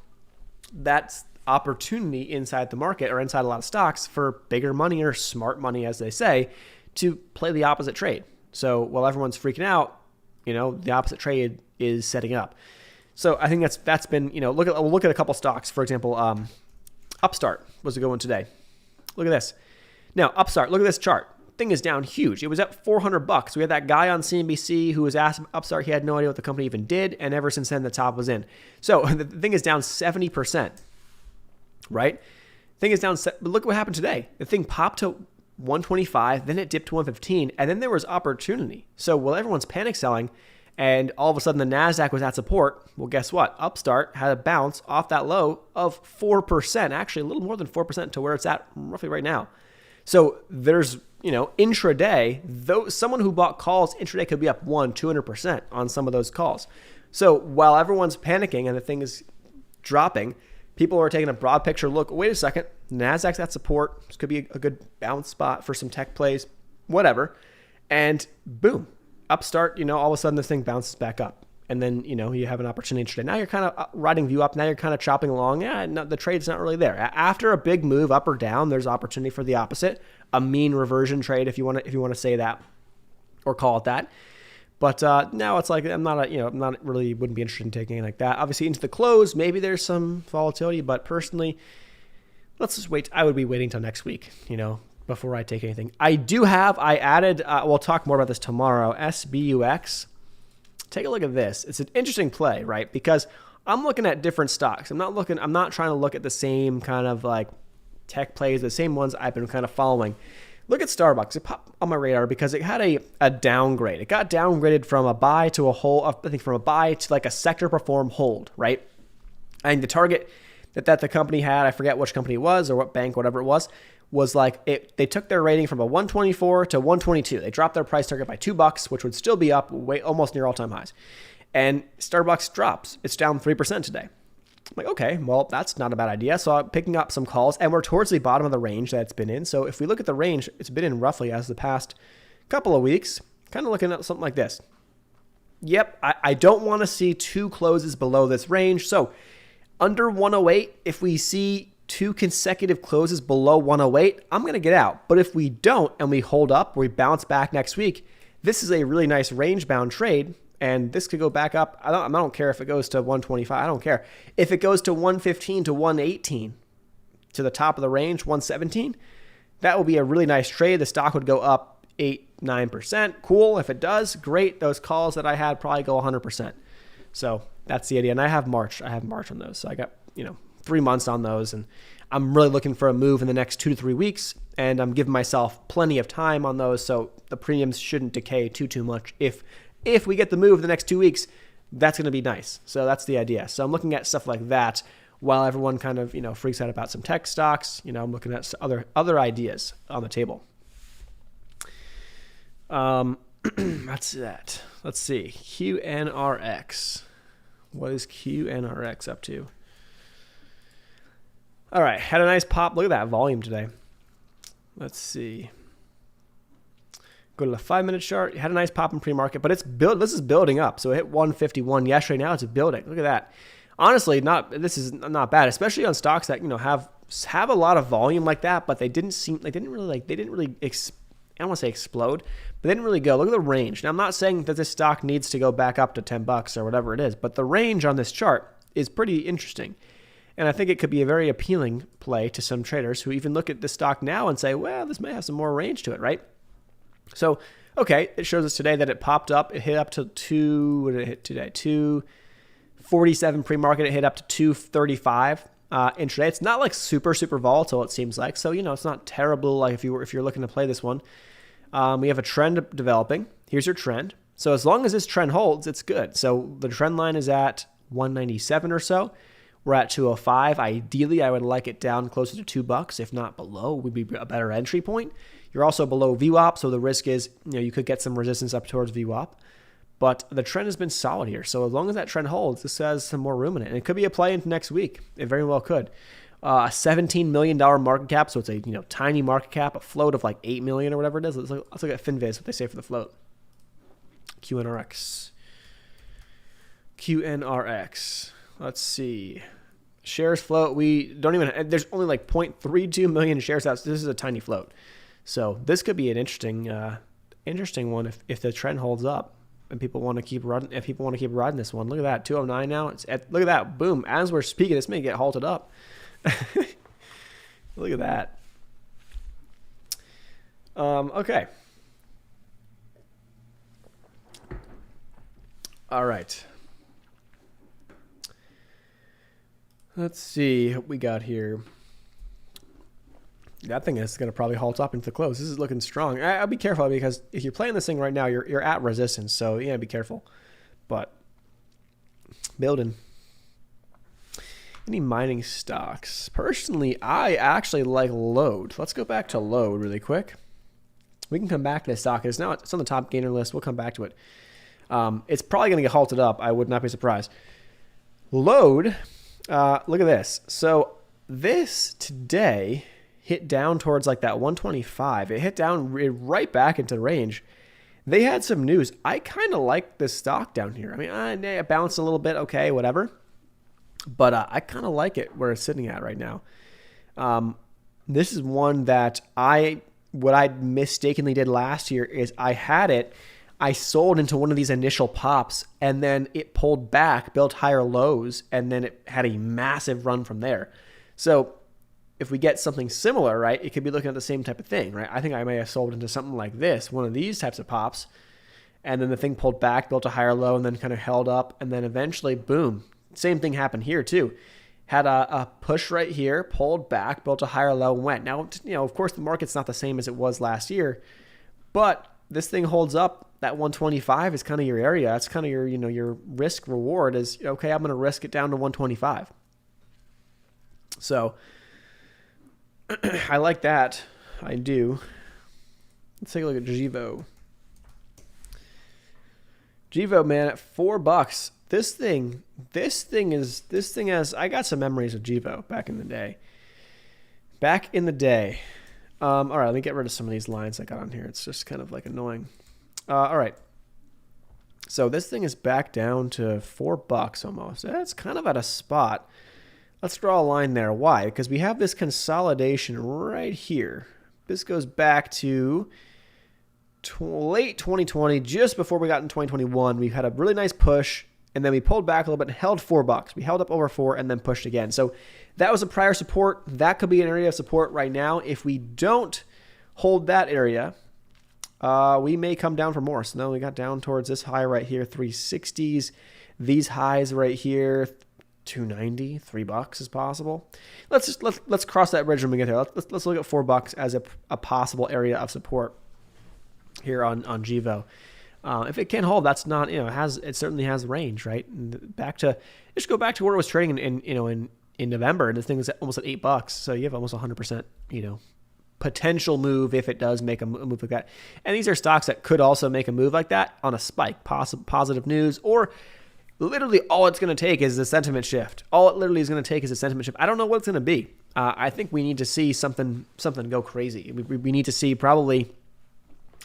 that's opportunity inside the market or inside a lot of stocks for bigger money or smart money, as they say, to play the opposite trade. So while everyone's freaking out, the opposite trade is setting up. So I think that's been, we'll look at a couple stocks. For example, Upstart was a good one today. Look at this. Now, Upstart, look at this chart. Thing is down huge. It was at $400. We had that guy on CNBC who was asked Upstart. He had no idea what the company even did. And ever since then, the top was in. So the thing is down 70%, right? Thing is down, but look what happened today. The thing popped to 125, then it dipped to 115, and then there was opportunity. So while everyone's panic selling, and all of a sudden the NASDAQ was at support, well, guess what? Upstart had a bounce off that low of 4%, actually a little more than 4% to where it's at roughly right now. So there's, intraday, though someone who bought calls intraday could be up 200% on some of those calls. So while everyone's panicking and the thing is dropping, people are taking a broad picture look. Wait a second, NASDAQ's at support. This could be a good bounce spot for some tech plays, whatever. And boom, Upstart, all of a sudden this thing bounces back up. And then, you have an opportunity today. Now you're kind of riding view up. Now you're kind of chopping along. Yeah, no, the trade's not really there. After a big move up or down, there's opportunity for the opposite, a mean reversion trade, if you want to say that or call it that. But now it's like I'm not really wouldn't be interested in taking it like that. Obviously into the close, maybe there's some volatility, but personally, let's just wait. I would be waiting till next week, before I take anything. I added, we'll talk more about this tomorrow, SBUX. Take a look at this. It's an interesting play, right? Because I'm looking at different stocks. I'm not trying to look at the same kind of like tech plays, the same ones I've been kind of following. Look at Starbucks. It popped on my radar because it had a downgrade. It got downgraded from a buy to a hold, I think from a buy to like a sector perform hold, right? And the target that the company had, I forget which company it was or what bank, whatever it was was like they took their rating from a 124 to 122. They dropped their price target by $2, which would still be up way almost near all-time highs. And Starbucks drops. It's down 3% today. I'm like, okay, well, that's not a bad idea. So I'm picking up some calls, and we're towards the bottom of the range that it's been in. So if we look at the range, it's been in roughly as the past couple of weeks, kind of looking at something like this. Yep, I don't want to see two closes below this range. So under 108, if we see two consecutive closes below 108, I'm going to get out. But if we don't and we hold up, we bounce back next week, this is a really nice range-bound trade, and this could go back up. I don't care if it goes to 125. I don't care. If it goes to 115 to 118, to the top of the range, 117, that will be a really nice trade. The stock would go up 8-9%. Cool. If it does, great. Those calls that I had probably go 100%. So that's the idea. And I have March on those. So I got, 3 months on those, and I'm really looking for a move in the next 2 to 3 weeks, and I'm giving myself plenty of time on those, so the premiums shouldn't decay too much. If we get the move in the next 2 weeks, that's going to be nice. So that's the idea. So I'm looking at stuff like that while everyone kind of freaks out about some tech stocks. I'm looking at other ideas on the table. That's that. Let's see. QNRX. What is QNRX up to? All right, had a nice pop. Look at that volume today. Let's see. Go to the 5-minute chart. Had a nice pop in pre-market, but this is building up. So it hit 151 yesterday. Now it's building. Look at that. Honestly, this is not bad, especially on stocks that have a lot of volume like that, but they didn't really I don't want to say explode, but they didn't really go. Look at the range. Now I'm not saying that this stock needs to go back up to $10 or whatever it is, but the range on this chart is pretty interesting. And I think it could be a very appealing play to some traders who even look at the stock now and say, well, this may have some more range to it, right? So, okay, it shows us today that it popped up. It hit up to what did it hit today? 247 pre-market. It hit up to 235 intraday. It's not like super volatile, it seems like. So, it's not terrible like if you're looking to play this one. We have a trend developing. Here's your trend. So as long as this trend holds, it's good. So the trend line is at 197 or so. We're at 205. Ideally, I would like it down closer to $2, if not below, would be a better entry point. You're also below VWAP, so the risk is, you could get some resistance up towards VWAP. But the trend has been solid here. So as long as that trend holds, this has some more room in it. And it could be a play into next week. It very well could. A $17 million market cap, so it's a tiny market cap, a float of like 8 million or whatever it is. Let's look at FinViz, what they say for the float. QNRX. Let's see. Shares float. There's only like 0.32 million shares out. So this is a tiny float. So this could be an interesting one if the trend holds up and people want to keep riding. If people want to keep riding this one, look at that, 209 now. Look at that, boom! As we're speaking, this may get halted up. Look at that. Okay. All right. Let's see what we got here. That thing is going to probably halt up into the close. This is looking strong. I'll be careful because if you're playing this thing right now, you're at resistance. So yeah, be careful. But building. Any mining stocks? Personally, I actually like Load. Let's go back to Load really quick. We can come back to this stock. It's on the top gainer list. We'll come back to it. It's probably going to get halted up. I would not be surprised. Load. Look at this. So this today hit down towards like that 125. It hit down right back into the range. They had some news. I kind of like this stock down here. I mean, it bounced a little bit. Okay, whatever. But I kind of like it where it's sitting at right now. This is one that what I mistakenly did last year is I had it. I sold into one of these initial pops, and then it pulled back, built higher lows, and then it had a massive run from there. So if we get something similar, right, it could be looking at the same type of thing, right? I think I may have sold into something like this, one of these types of pops, and then the thing pulled back, built a higher low, and then kind of held up, and then eventually, boom. Same thing happened here too. Had a push right here, pulled back, built a higher low, and went. Now, of course, the market's not the same as it was last year, but this thing holds up. That 125 is kind of your area. That's kind of your, your risk reward is, okay, I'm going to risk it down to 125. So I like that. I do. Let's take a look at Jivo. Jivo, man, at $4. This thing has, I got some memories of Jivo back in the day. All right, let me get rid of some of these lines I got on here. It's just kind of like annoying. All right. So this thing is back down to $4 almost. That's kind of at a spot. Let's draw a line there. Why? Because we have this consolidation right here. This goes back to late 2020, just before we got in 2021. We've had a really nice push, and then we pulled back a little bit and held $4. We held up over 4 and then pushed again. So that was a prior support. That could be an area of support right now. If we don't hold that area, we may come down for more. So now we got down towards this high right here, 360s. These highs right here, 290, $3 is possible. Let's cross that bridge when we get there. Let's look at $4 as a possible area of support here on Jivo. If it can't hold, that's not, it certainly has range, right? And just go back to where it was trading in November, and this thing is almost at $8. So you have almost 100%, potential move if it does make a move like that. And these are stocks that could also make a move like that on a spike, positive news, or literally all it's going to take is a sentiment shift. All it literally is going to take is a sentiment shift. I don't know what it's going to be. I think we need to see something go crazy. We need to see probably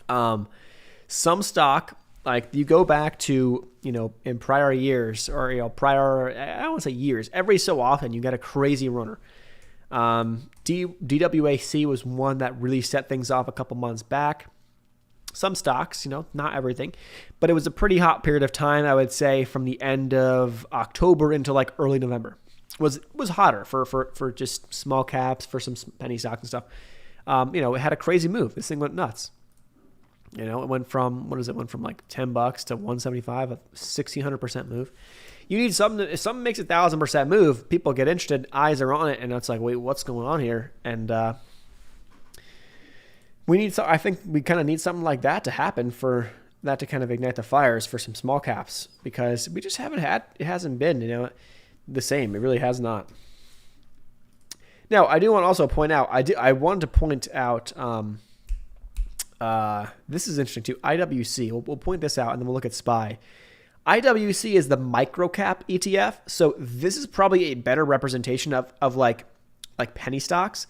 some stock, like you go back to, in prior years or, I don't want to say years, every so often you get a crazy runner. DWAC was one that really set things off a couple months back. Some stocks, not everything, but it was a pretty hot period of time, I would say, from the end of October into like early November. Was hotter for just small caps, for some penny stocks and stuff. It had a crazy move. This thing went nuts. It went from, went from like $10 to $175, a 1,600% move. You need something, if something makes 1,000% move, people get interested, eyes are on it, and it's like, wait, what's going on here? And I think we kind of need something like that to happen for that to kind of ignite the fires for some small caps, because we just it hasn't been, the same. It really has not. Now, I do want to also point out, I wanted to point out, this is interesting too. IWC. We'll point this out and then we'll look at SPY. IWC is the Microcap ETF. So this is probably a better representation of like penny stocks.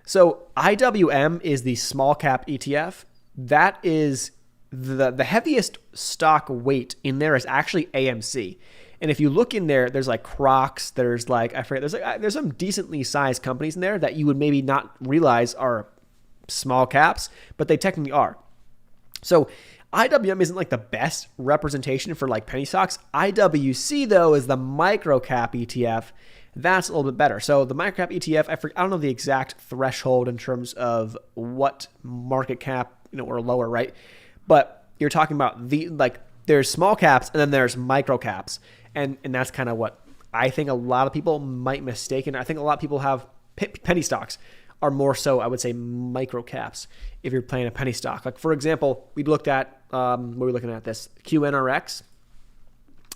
So IWM is the small cap ETF. That is the heaviest stock weight in there is actually AMC. And if you look in there, there's like Crocs, there's like, I forget, there's some decently sized companies in there that you would maybe not realize are small caps, but they technically are. So IWM isn't like the best representation for like penny stocks. IWC though is the Microcap ETF. That's a little bit better. So the Microcap ETF, I don't know the exact threshold in terms of what market cap, or lower, right? But you're talking about there's small caps and then there's micro caps. And that's kind of what I think a lot of people might mistake. And I think a lot of people have penny stocks are more so, I would say, micro caps if you're playing a penny stock. Like, for example, we looked at, what were we looking at this? QNRX.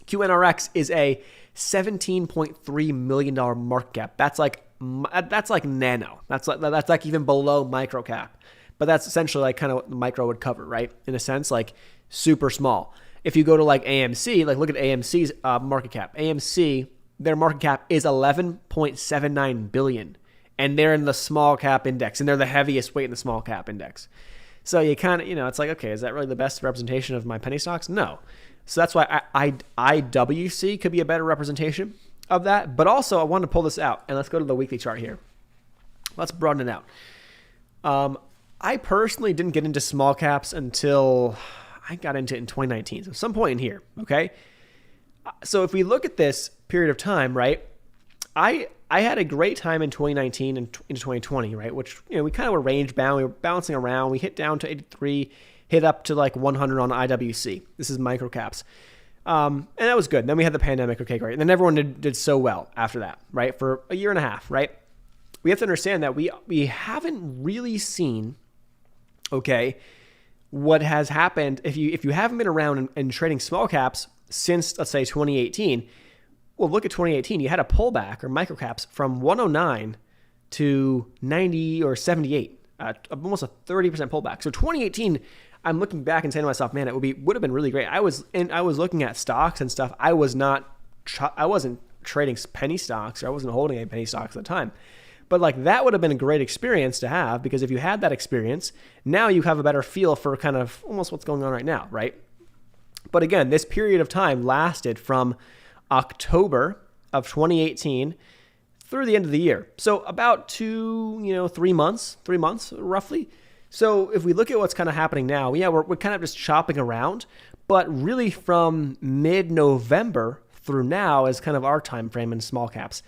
QNRX is a $17.3 million market cap. That's like nano. That's like even below micro cap. But that's essentially like kind of what the micro would cover, right? In a sense, like super small. If you go to like AMC, like look at AMC's market cap. AMC, their market cap is $11.79 billion. And they're in the small cap index, and they're the heaviest weight in the small cap index. So you kind of, it's like, okay, is that really the best representation of my penny stocks? No. So that's why IWC could be a better representation of that. But also, I wanted to pull this out, and let's go to the weekly chart here. Let's broaden it out. I personally didn't get into small caps until I got into it in 2019, so some point in here, okay? So if we look at this period of time, right, I had a great time in 2019 and into 2020, right? Which, we kind of were range bound. We were bouncing around. We hit down to 83, hit up to like 100 on IWC. This is microcaps. And that was good. Then we had the pandemic. Okay, great. And then everyone did so well after that, right? For a year and a half, right? We have to understand that we haven't really seen, okay, what has happened. If you haven't been around and trading small caps since, let's say, 2018, well, look at 2018. You had a pullback or microcaps from 109 to 90 or 78, almost a 30% pullback. So 2018, I'm looking back and saying to myself, man, would have been really great. I was looking at stocks and stuff. I wasn't trading penny stocks, or I wasn't holding any penny stocks at the time. But like that would have been a great experience to have, because if you had that experience, now you have a better feel for kind of almost what's going on right now, right? But again, this period of time lasted from October of 2018 through the end of the year. So about 3 months roughly. So if we look at what's kind of happening now, yeah, we're kind of just chopping around, but really from mid-November through now is kind of our time frame in small caps.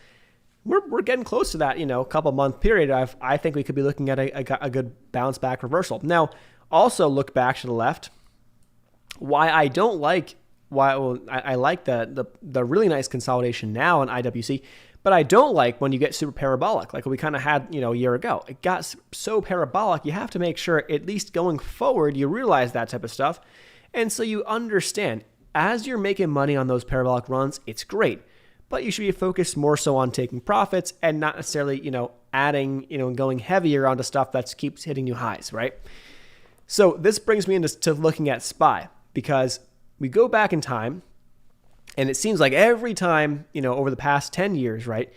We're getting close to that, couple month period. I think we could be looking at a good bounce back reversal. Now, also look back to the left. I like the really nice consolidation now in IWC, but I don't like when you get super parabolic, like we kind of had, a year ago. It got so parabolic, you have to make sure, at least going forward, you realize that type of stuff. And so you understand, as you're making money on those parabolic runs, it's great. But you should be focused more so on taking profits and not necessarily, adding, and going heavier onto stuff that keeps hitting new highs, right? So this brings me into looking at SPY, because we go back in time, and it seems like every time, over the past 10 years, right?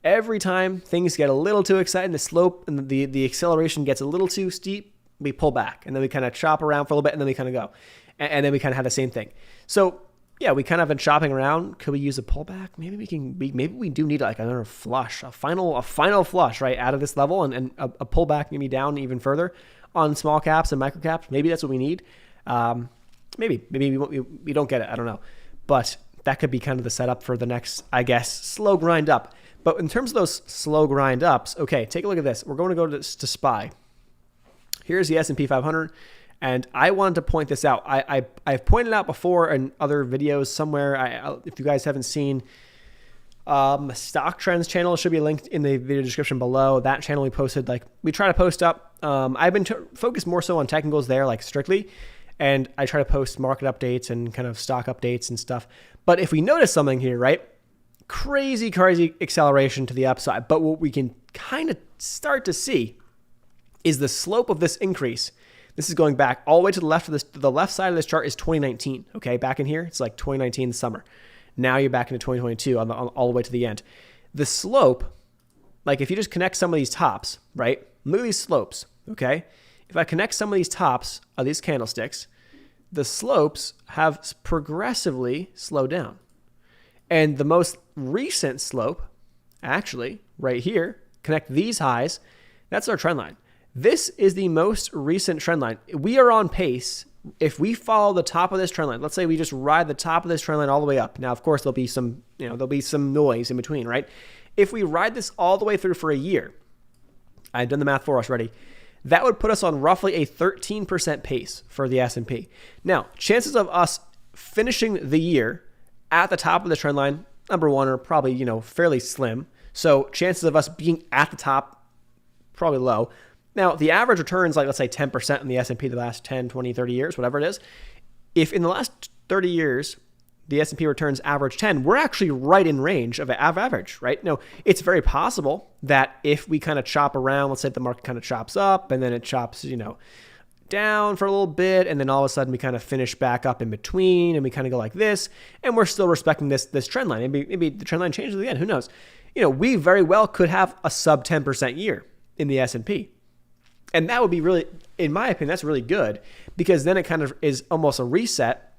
Every time things get a little too exciting, the slope and the acceleration gets a little too steep, we pull back, and then we kind of chop around for a little bit, and then we kind of go. And then we kind of have the same thing. So yeah, we kind of been shopping around. Could we use a pullback? Maybe we do need like another flush, a final flush, right, out of this level, and a pullback maybe down even further on small caps and micro caps. Maybe that's what we need. Maybe we don't get it. I don't know, but that could be kind of the setup for the next, I guess, slow grind up. But in terms of those slow grind ups, okay, take a look at this. We're going to go to SPY. Here's the S&P 500. And I wanted to point this out. I've pointed out before in other videos somewhere. If you guys haven't seen Stock Trends channel, it should be linked in the video description below. That channel we try to post up. I've been focused more so on technicals there, like strictly. And I try to post market updates and kind of stock updates and stuff. But if we notice something here, right? Crazy acceleration to the upside. But what we can kind of start to see is the slope of this increase. This is going back all the way to the left of this. The left side of this chart is 2019. Okay, back in here, it's like 2019 summer. Now you're back into 2022 all the way to the end. The slope, like if you just connect some of these tops, right? Look at these slopes. Okay, if I connect some of these tops of these candlesticks, the slopes have progressively slowed down. And the most recent slope, actually, right here, connect these highs. That's our trend line. This is the most recent trend line. We are on pace. If we follow the top of this trend line, let's say we just ride the top of this trend line all the way up. Now, of course, there'll be some noise in between, right? If we ride this all the way through for a year, I've done the math for us already, that would put us on roughly a 13% pace for the S&P. Now, chances of us finishing the year at the top of the trend line, number one, are probably, fairly slim. So chances of us being at the top, probably low. Now, the average returns, like let's say 10% in the S&P the last 10, 20, 30 years, whatever it is. If in the last 30 years, the S&P returns average 10, we're actually right in range of average, right? No, it's very possible that if we kind of chop around, let's say the market kind of chops up and then it chops, down for a little bit, and then all of a sudden we kind of finish back up in between and we kind of go like this, and we're still respecting this trend line. Maybe the trend line changes again, who knows? We very well could have a sub 10% year in the S&P. And that would be really, in my opinion, that's really good, because then it kind of is almost a reset,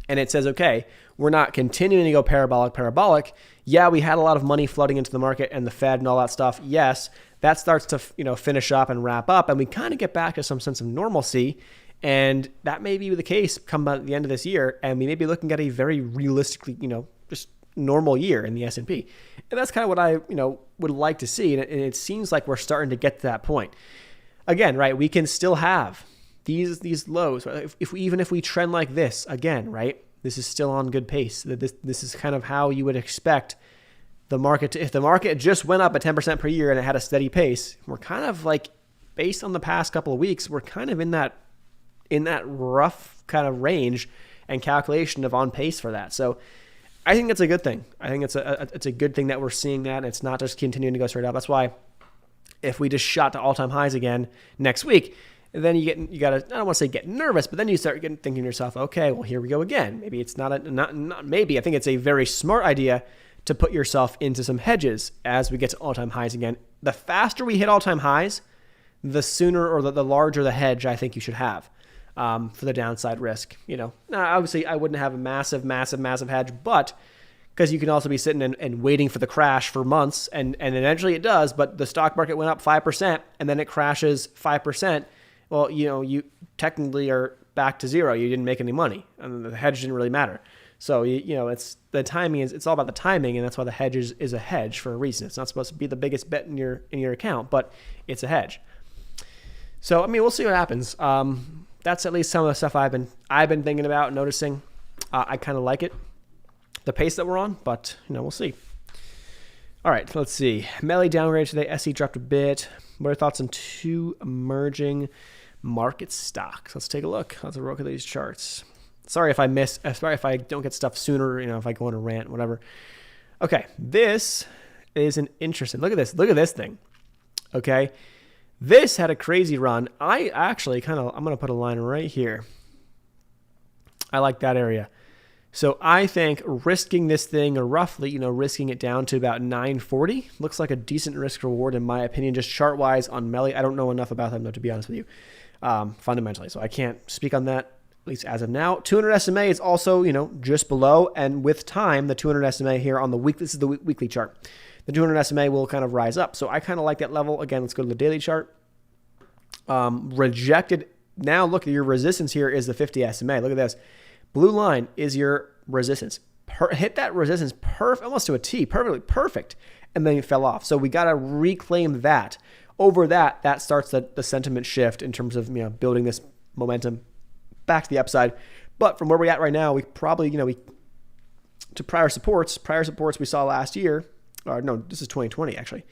and it says, okay, we're not continuing to go parabolic. Yeah, we had a lot of money flooding into the market and the Fed and all that stuff. Yes, that starts to finish up and wrap up, and we kind of get back to some sense of normalcy, and that may be the case come by the end of this year, and we may be looking at a very realistically, just normal year in the S&P. And that's kind of what I, would like to see, and it seems like we're starting to get to that point. Again, right, we can still have these lows. Even if we trend like this, again, right, this is still on good pace. This is kind of how you would expect the market to, if the market just went up at 10% per year and it had a steady pace, we're kind of like, based on the past couple of weeks, we're kind of in that rough kind of range and calculation of on pace for that. So I think that's a good thing. I think it's a good thing that we're seeing that, and it's not just continuing to go straight up. That's why If we just shot to all-time highs again next week, then you gotta, I don't want to say get nervous, but then you start thinking to yourself, okay, well, here we go again. Maybe it's not maybe. I think it's a very smart idea to put yourself into some hedges as we get to all-time highs again. The faster we hit all-time highs, the sooner or the larger the hedge I think you should have for the downside risk. Now, obviously, I wouldn't have a massive hedge, but because you can also be sitting and waiting for the crash for months, and eventually it does, but the stock market went up 5%, and then it crashes 5%. Well, you technically are back to zero. You didn't make any money, and the hedge didn't really matter. So, it's the timing it's all about the timing, and that's why the hedge is a hedge for a reason. It's not supposed to be the biggest bet in your account, but it's a hedge. So, we'll see what happens. That's at least some of the stuff I've been thinking about and noticing. I kind of like it, the pace that we're on, but we'll see. All right, let's see. Melly downgrade today. SE dropped a bit. What are your thoughts on two emerging market stocks? Let's take a look. Let's look at these charts. Sorry if I don't get stuff sooner, if I go on a rant, whatever. Okay, this is an interesting. Look at this thing. Okay, this had a crazy run. I actually I'm going to put a line right here. I like that area. So I think risking this thing, or roughly, risking it down to about 940 looks like a decent risk reward in my opinion, just chart wise on Melly. I don't know enough about them though, to be honest with you, fundamentally. So I can't speak on that, at least as of now. 200 SMA is also, just below, and with time, the 200 SMA here on the week, this is the weekly chart. The 200 SMA will kind of rise up. So I kind of like that level. Again, let's go to the daily chart. Rejected. Now look at your resistance here is the 50 SMA. Look at this. Blue line is your resistance. Hit that resistance almost to a T, perfect, and then it fell off. So we got to reclaim that. Over that starts the sentiment shift in terms of building this momentum back to the upside. But from where we're at right now, we probably to prior supports we saw last year, or no, this is 2020 actually.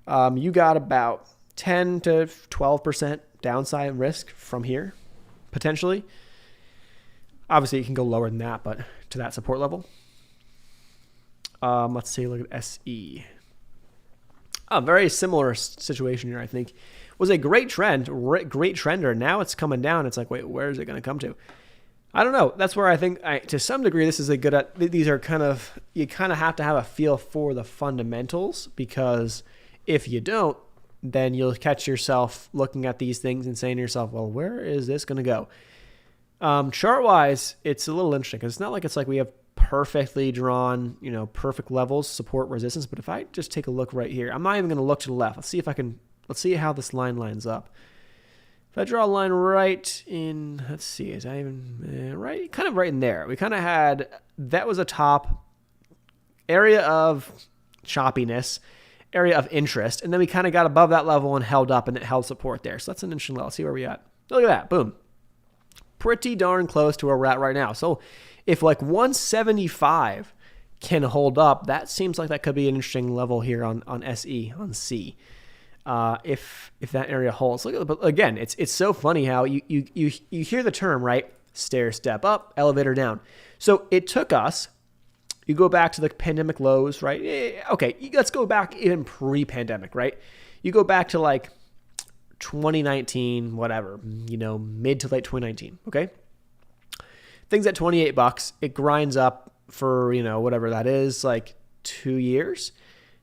You got about 10 to 12% downside risk from here, potentially. Obviously, you can go lower than that, but to that support level. Let's see, look at SE. A very similar situation here, I think. Was a great trender. Now it's coming down. It's like, wait, where is it going to come to? I don't know. That's where I think, to some degree, this is a good. These are you kind of have to have a feel for the fundamentals, because if you don't, then you'll catch yourself looking at these things and saying to yourself, well, where is this going to go? Chart-wise, it's a little interesting because it's not like we have perfectly drawn, perfect levels, support, resistance. But if I just take a look right here, I'm not even going to look to the left. Let's see how this line lines up. If I draw a line right in, let's see, is that even right? Kind of right in there. We kind of had, that was a top area of choppiness, area of interest. And then we kind of got above that level and held up, and it held support there. So that's an interesting level. Let's see where we're at. Look at that. Boom. Pretty darn close to where we're at right now. So if 175 can hold up, that seems like that could be an interesting level here on SE, on C. If that area holds. Look at, but again, it's so funny how you hear the term, right? Stair step up, elevator down. So it took us, you go back to the pandemic lows, right? Okay, let's go back even pre-pandemic, right? You go back to 2019, whatever, mid to late 2019, okay? Things at $28, it grinds up for, whatever that is, 2 years.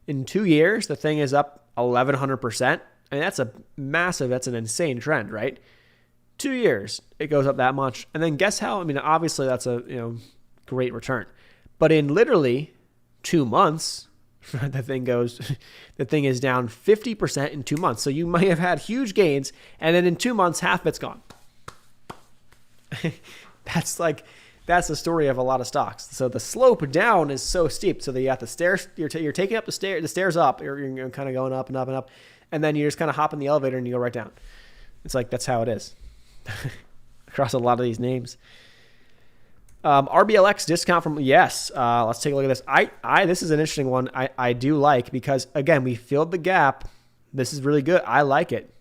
In 2 years, the thing is up 1,100%. And that's that's an insane trend, right? 2 years, it goes up that much. And then guess how? Obviously that's a, great return. But in literally 2 months, the thing is down 50% in 2 months. So you might have had huge gains, and then in 2 months, half of it's gone. That's the story of a lot of stocks. So the slope down is so steep. So that you have the stairs, you're taking up the stairs up, you're kind of going up and up and up, and then you just kind of hop in the elevator and you go right down. It's that's how it is across a lot of these names. RBLX discount from, yes. Let's take a look at this. This is an interesting one. I do like, because again, we filled the gap. This is really good. I like it.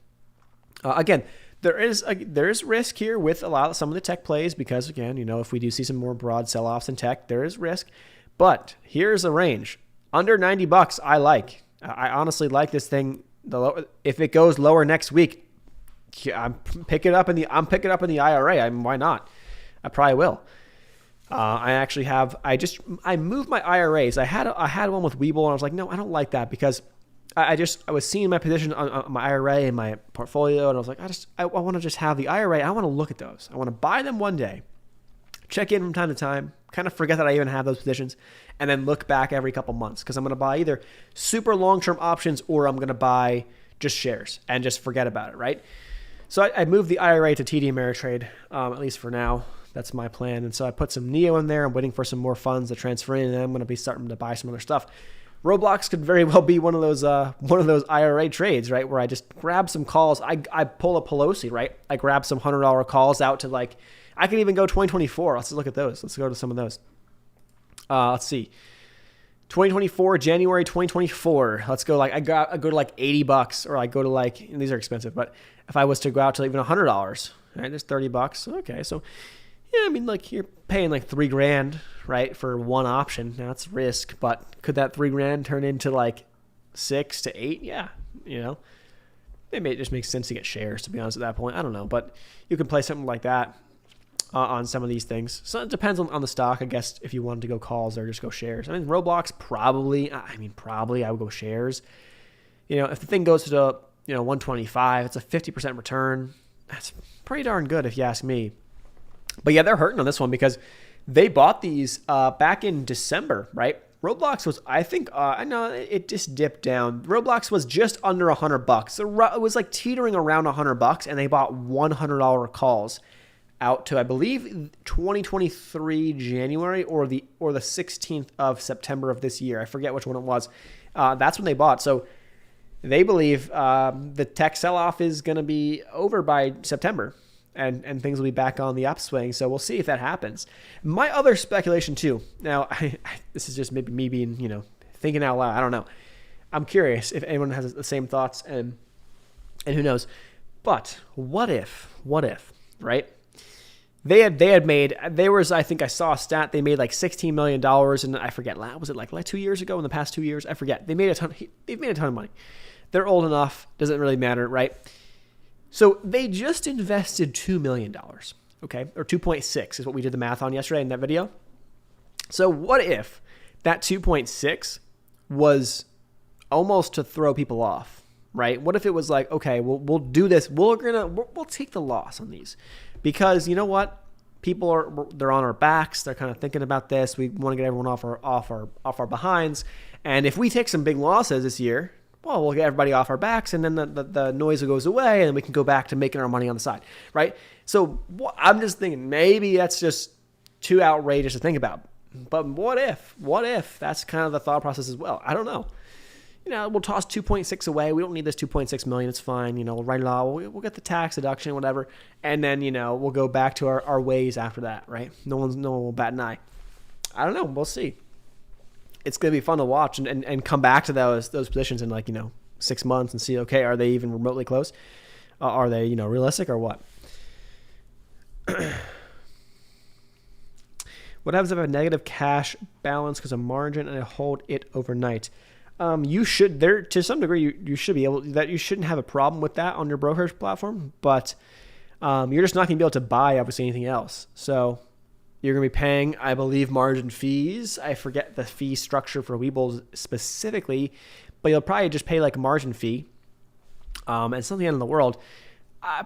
Again, there is risk here with some of the tech plays, because again, if we do see some more broad sell-offs in tech, there is risk. But here's a range under $90. I honestly like this thing if it goes lower next week, I'm picking it up in the IRA. Why not? I probably will. I moved my IRAs. I had one with Webull, and I was like, no, I don't like that, because I was seeing my position on my IRA and my portfolio, and I was like, I want to just have the IRA. I want to look at those. I want to buy them one day, check in from time to time, kind of forget that I even have those positions, and then look back every couple months, because I'm going to buy either super long-term options or I'm going to buy just shares and just forget about it, right? So I moved the IRA to TD Ameritrade, at least for now. That's my plan. And so I put some NEO in there. I'm waiting for some more funds to transfer in, and then I'm going to be starting to buy some other stuff. Roblox could very well be one of those IRA trades, right? Where I just grab some calls. I pull a Pelosi, right? I grab some $100 calls out to, like, I can even go 2024. Let's look at those. Let's go to some of those. Let's see. 2024, January 2024. Let's go I go to like $80, or I go to like, these are expensive, but if I was to go out to even $100, right? There's $30. Okay, so yeah, I mean, like, you're paying like $3,000, right, for one option. Now it's risk, but could that $3,000 turn into like 6 to 8? Yeah, it just makes sense to get shares, to be honest, at that point. I don't know, but you can play something like that on some of these things. So it depends on the stock, I guess, if you wanted to go calls or just go shares. I mean, Roblox, probably I would go shares. If the thing goes to 125, it's a 50% return. That's pretty darn good if you ask me. But yeah, they're hurting on this one because they bought these back in December, right? Roblox was, I think, I know it just dipped down. Roblox was just under $100. It was like teetering around $100, and they bought $100 calls out to, I believe, 2023 January or the 16th of September of this year. I forget which one it was. That's when they bought. So they believe the tech sell-off is going to be over by September. And things will be back on the upswing. So we'll see if that happens. My other speculation too. Now, this is just maybe me being, thinking out loud. I don't know. I'm curious if anyone has the same thoughts, and who knows. But what if, right? They had made, I think I saw a stat, they made like $16 million, and I forget, was it like 2 years ago, in the past 2 years? I forget. They've made a ton of money. They're old enough. Doesn't really matter, right? So they just invested $2 million, okay? Or 2.6 is what we did the math on yesterday in that video. So what if that 2.6 was almost to throw people off, right? What if it was like, okay, we'll do this. We'll take the loss on these, because you know what? They're on our backs. They're kind of thinking about this. We want to get everyone off our behinds. And if we take some big losses this year, well, we'll get everybody off our backs, and then the noise goes away, and then we can go back to making our money on the side, right? So I'm just thinking maybe that's just too outrageous to think about. But what if that's kind of the thought process as well? I don't know. We'll toss 2.6 away. We don't need this 2.6 million. It's fine. We'll write it all. We'll get the tax deduction, whatever, and then we'll go back to our ways after that, right? No one will bat an eye. I don't know. We'll see. It's going to be fun to watch and come back to those positions in 6 months and see, okay, are they even remotely close? Are they, realistic or what? What happens if I have a negative cash balance because of margin and I hold it overnight? You should, to some degree, you should be able, that you shouldn't have a problem with that on your brokerage platform, but you're just not going to be able to buy, obviously, anything else. So you're going to be paying, I believe, margin fees. I forget the fee structure for Webull specifically, but you'll probably just pay like a margin fee. And it's not the end of the world.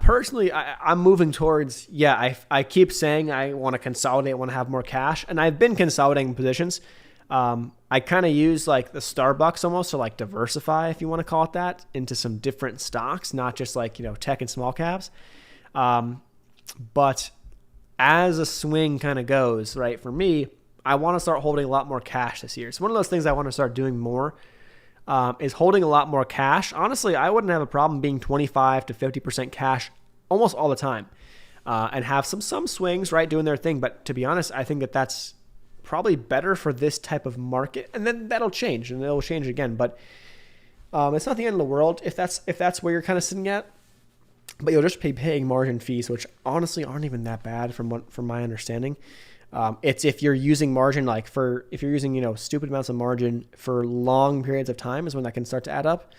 Personally, I'm moving towards, I keep saying I want to consolidate, I want to have more cash, and I've been consolidating positions. I kind of use like the Starbucks almost to like diversify, if you want to call it that, into some different stocks, not just like, tech and small caps. But as a swing kind of goes, right, for me, I want to start holding a lot more cash this year. So one of those things I want to start doing more is holding a lot more cash. Honestly, I wouldn't have a problem being 25 to 50% cash almost all the time, and have some swings, right, doing their thing. But to be honest, I think that's probably better for this type of market, and then that'll change, and it'll change again. But it's not the end of the world if that's where you're kind of sitting at. But you'll just be paying margin fees, which honestly aren't even that bad from my understanding. It's if you're using margin, if you're using, stupid amounts of margin for long periods of time is when that can start to add up.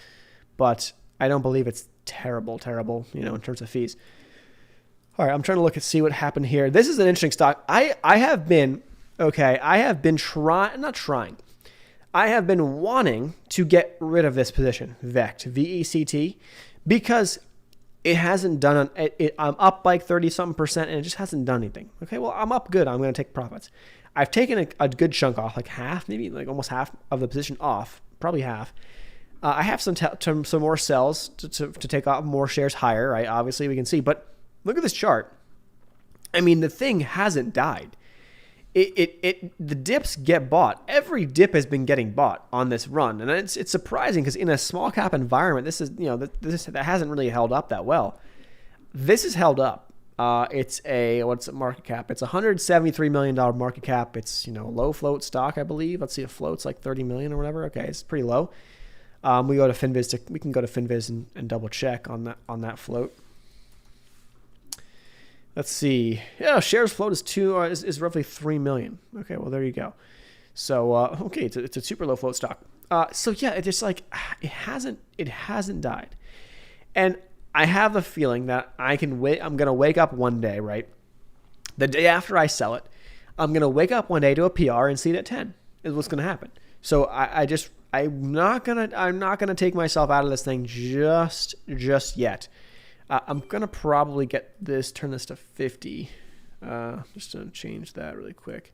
But I don't believe it's terrible, in terms of fees. All right, I'm trying to look and see what happened here. This is an interesting stock. I have been wanting to get rid of this position, VECT, VECT, because it hasn't done it. I'm up like 30-something%, and it just hasn't done anything. Okay, well, I'm up good. I'm going to take profits. I've taken a good chunk off, like half, maybe like almost half of the position off, probably half. I have some more sells to take off more shares higher, right? Obviously, we can see, but look at this chart. I mean, the thing hasn't died. The dips get bought. Every dip has been getting bought on this run, and it's surprising because in a small cap environment, that hasn't really held up that well. This is held up. It's what's the market cap? It's $173 million market cap. It's low float stock, I believe. Let's see, it floats like 30 million or whatever. Okay, it's pretty low. We go to Finviz. We can go to Finviz and double check on that float. Let's see. Yeah, shares float is roughly 3 million. Okay, well there you go. So okay, it's a super low float stock. So yeah, it's just like it hasn't died, and I have the feeling that I'm gonna wake up one day, right? The day after I sell it, I'm gonna wake up one day to a PR and see it at 10. Is what's gonna happen. So I'm not gonna take myself out of this thing just yet. I'm gonna probably turn this to 50. Just to change that really quick.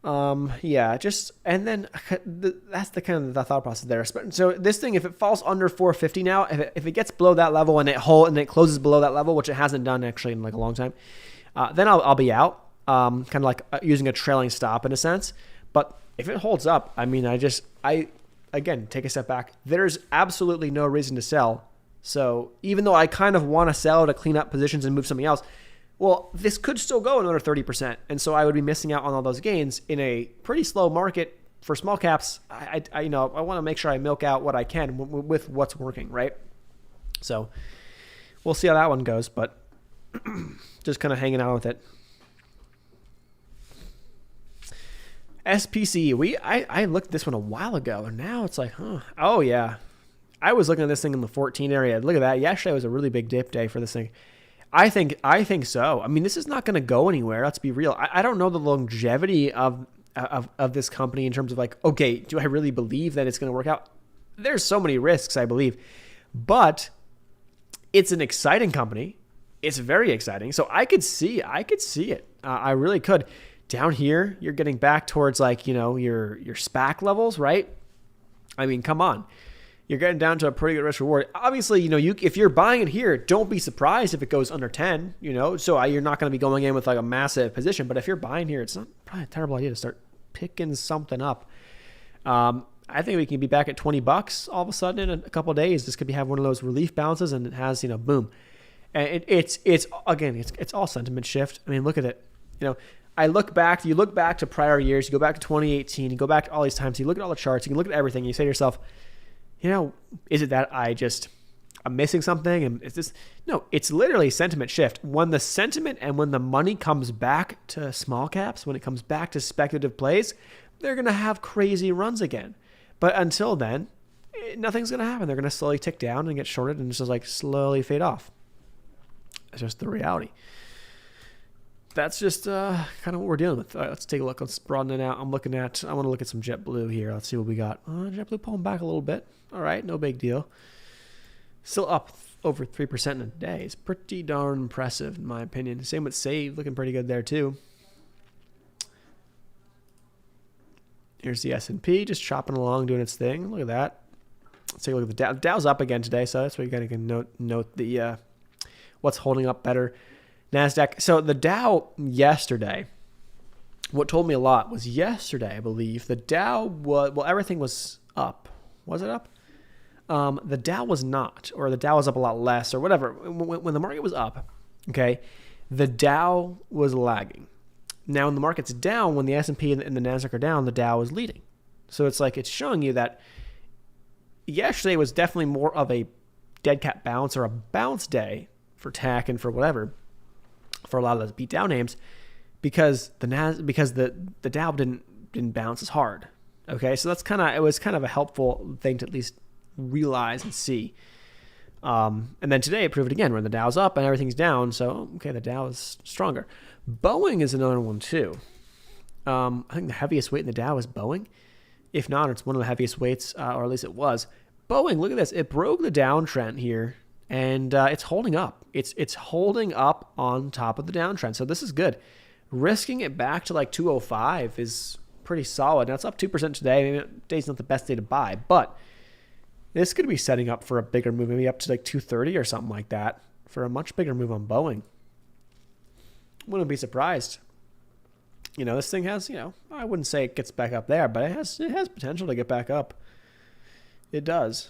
Yeah, and then that's the kind of the thought process there. So this thing, if it falls under 450 now, if it gets below that level and it closes below that level, which it hasn't done actually in like a long time, then I'll be out. Kind of like using a trailing stop in a sense. But if it holds up, I mean, I again take a step back. There's absolutely no reason to sell. So even though I kind of want to sell to clean up positions and move something else, well, this could still go another 30%. And so I would be missing out on all those gains in a pretty slow market for small caps. I want to make sure I milk out what I can with what's working, right? So we'll see how that one goes, but just kind of hanging out with it. SPC, I looked at this one a while ago, and now it's like, oh yeah. I was looking at this thing in the 14 area. Look at that. Yesterday was a really big dip day for this thing. I think so. I mean, this is not going to go anywhere. Let's be real. I don't know the longevity of this company in terms of like, okay, do I really believe that it's going to work out? There's so many risks, I believe, but it's an exciting company. It's very exciting. So I could see it. I really could. Down here, you're getting back towards like, your SPAC levels, right? I mean, come on. You're getting down to a pretty good risk reward. Obviously, if you're buying it here, don't be surprised if it goes under 10, so you're not going to be going in with like a massive position. But if you're buying here, it's not probably a terrible idea to start picking something up. I think we can be back at $20 all of a sudden in a couple of days. This could have one of those relief bounces, and it has, boom. And it's all sentiment shift. I mean, look at it. You look back to prior years, you go back to 2018, you go back to all these times, you look at all the charts, you can look at everything, and you say to yourself, is it that I'm missing something? And is this? No, it's literally sentiment shift. When the sentiment and when the money comes back to small caps, when it comes back to speculative plays, they're going to have crazy runs again. But until then, nothing's going to happen. They're going to slowly tick down and get shorted and just like slowly fade off. It's just the reality. That's just kind of what we're dealing with. All right, let's take a look. Let's broaden it out. I want to look at some JetBlue here. Let's see what we got. JetBlue pulling back a little bit. All right, no big deal. Still up over 3% in a day. It's pretty darn impressive, in my opinion. Same with Save, looking pretty good there too. Here's the S&P, just chopping along, doing its thing. Look at that. Let's take a look at the Dow. Dow's up again today, so that's where you kind of can note the what's holding up better. NASDAQ. So the Dow yesterday, what told me a lot was yesterday, I believe, the Dow everything was up. Was it up? The Dow was not, or the Dow was up a lot less, or whatever. When the market was up, okay, the Dow was lagging. Now, when the market's down, when the S&P and the NASDAQ are down, the Dow is leading. So it's like it's showing you that yesterday was definitely more of a dead cat bounce or a bounce day for tech and for whatever, for a lot of those beat down names, because the Dow didn't bounce as hard. Okay, so it was kind of a helpful thing to at least realize and see. And then today it proved it again, where the Dow's up and everything's down. So, okay, the Dow is stronger. Boeing is another one too. I think the heaviest weight in the Dow is Boeing. If not, it's one of the heaviest weights, or at least it was. Boeing, look at this. It broke the downtrend here, and it's holding up. It's holding up on top of the downtrend. So this is good. Risking it back to like 205 is pretty solid. Now, it's up 2% today. Maybe today's not the best day to buy, but this could be setting up for a bigger move, maybe up to like 230 or something like that, for a much bigger move on Boeing. Wouldn't be surprised. You know, this thing has, you know, I wouldn't say it gets back up there, but it has potential to get back up. It does.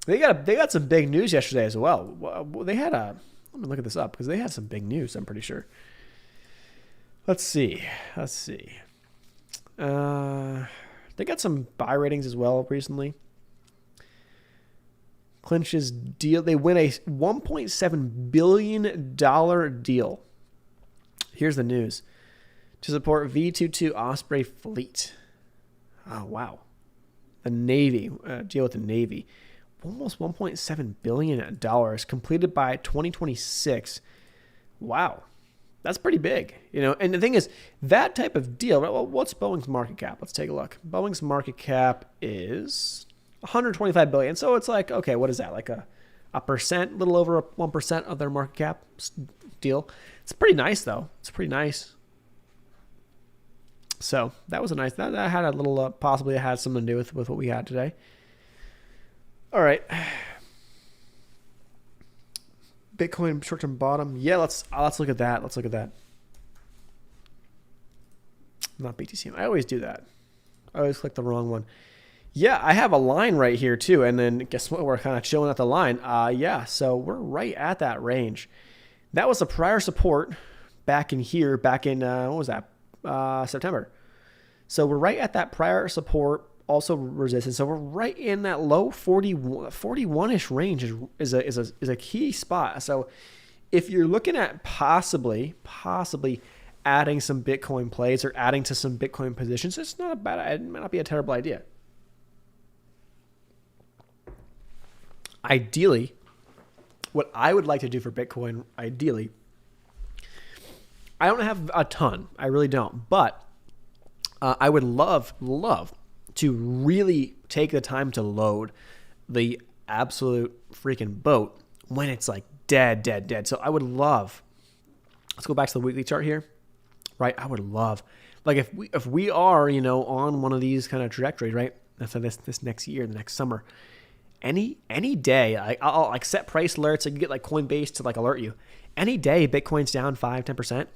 They got some big news yesterday as well. They had let me look at this up because they had some big news, I'm pretty sure. Let's see. They got some buy ratings as well recently. Clinches deal. They win a $1.7 billion deal. Here's the news. To support V-22 Osprey fleet. Oh, wow. The Navy. Deal with the Navy. Almost $1.7 billion completed by 2026. Wow. That's pretty big. You know, and the thing is, that type of deal, well, what's Boeing's market cap? Let's take a look. Boeing's market cap is $125 billion. So it's like, okay, what is that? Like a percent, a little over 1% of their market cap deal. It's pretty nice, though. It's pretty nice. So that was a nice, that had a little, possibly it had something to do with what we had today. All right. Bitcoin short-term bottom. Yeah, let's look at that. Let's look at that. Not BTC. I always do that. I always click the wrong one. Yeah, I have a line right here too. And then guess what? We're kind of chilling at the line. Yeah, so we're right at that range. That was a prior support back in here, back in, what was that? September. So we're right at that prior support, also resistance. So we're right in that low 41-ish range is a key spot. So if you're looking at possibly adding some Bitcoin plays or adding to some Bitcoin positions, it's not a bad, it might not be a terrible idea. Ideally, what I would like to do for Bitcoin, ideally, I don't have a ton. I really don't. But I would love to really take the time to load the absolute freaking boat when it's like dead. So I would love, let's go back to the weekly chart here, right? I would love, like if we are, you know, on one of these kind of trajectories, right? That's this next year, the next summer, any day, I'll like set price alerts. I can get like Coinbase to like alert you. Any day Bitcoin's down 5-10%.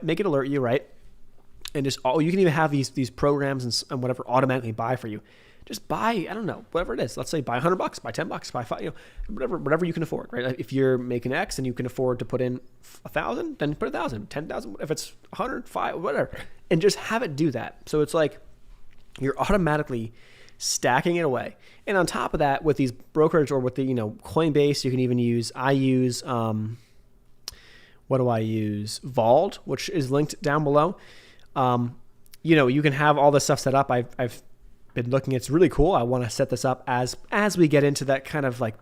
Make it alert you, right? And just you can even have these programs and whatever automatically buy for you. Just buy, I don't know, whatever it is. Let's say buy $100, buy $10, buy $5, you know, whatever you can afford, right? Like if you're making X and you can afford to put in 1,000, then put 1,000, 10,000. If it's 100, 5, whatever, and just have it do that. So it's like you're automatically stacking it away. And on top of that, with these brokerage or with the, you know, Coinbase, you can even use. I use. What do I use? Vault, which is linked down below. You know, you can have all this stuff set up. I've been looking. It's really cool. I want to set this up as we get into that kind of like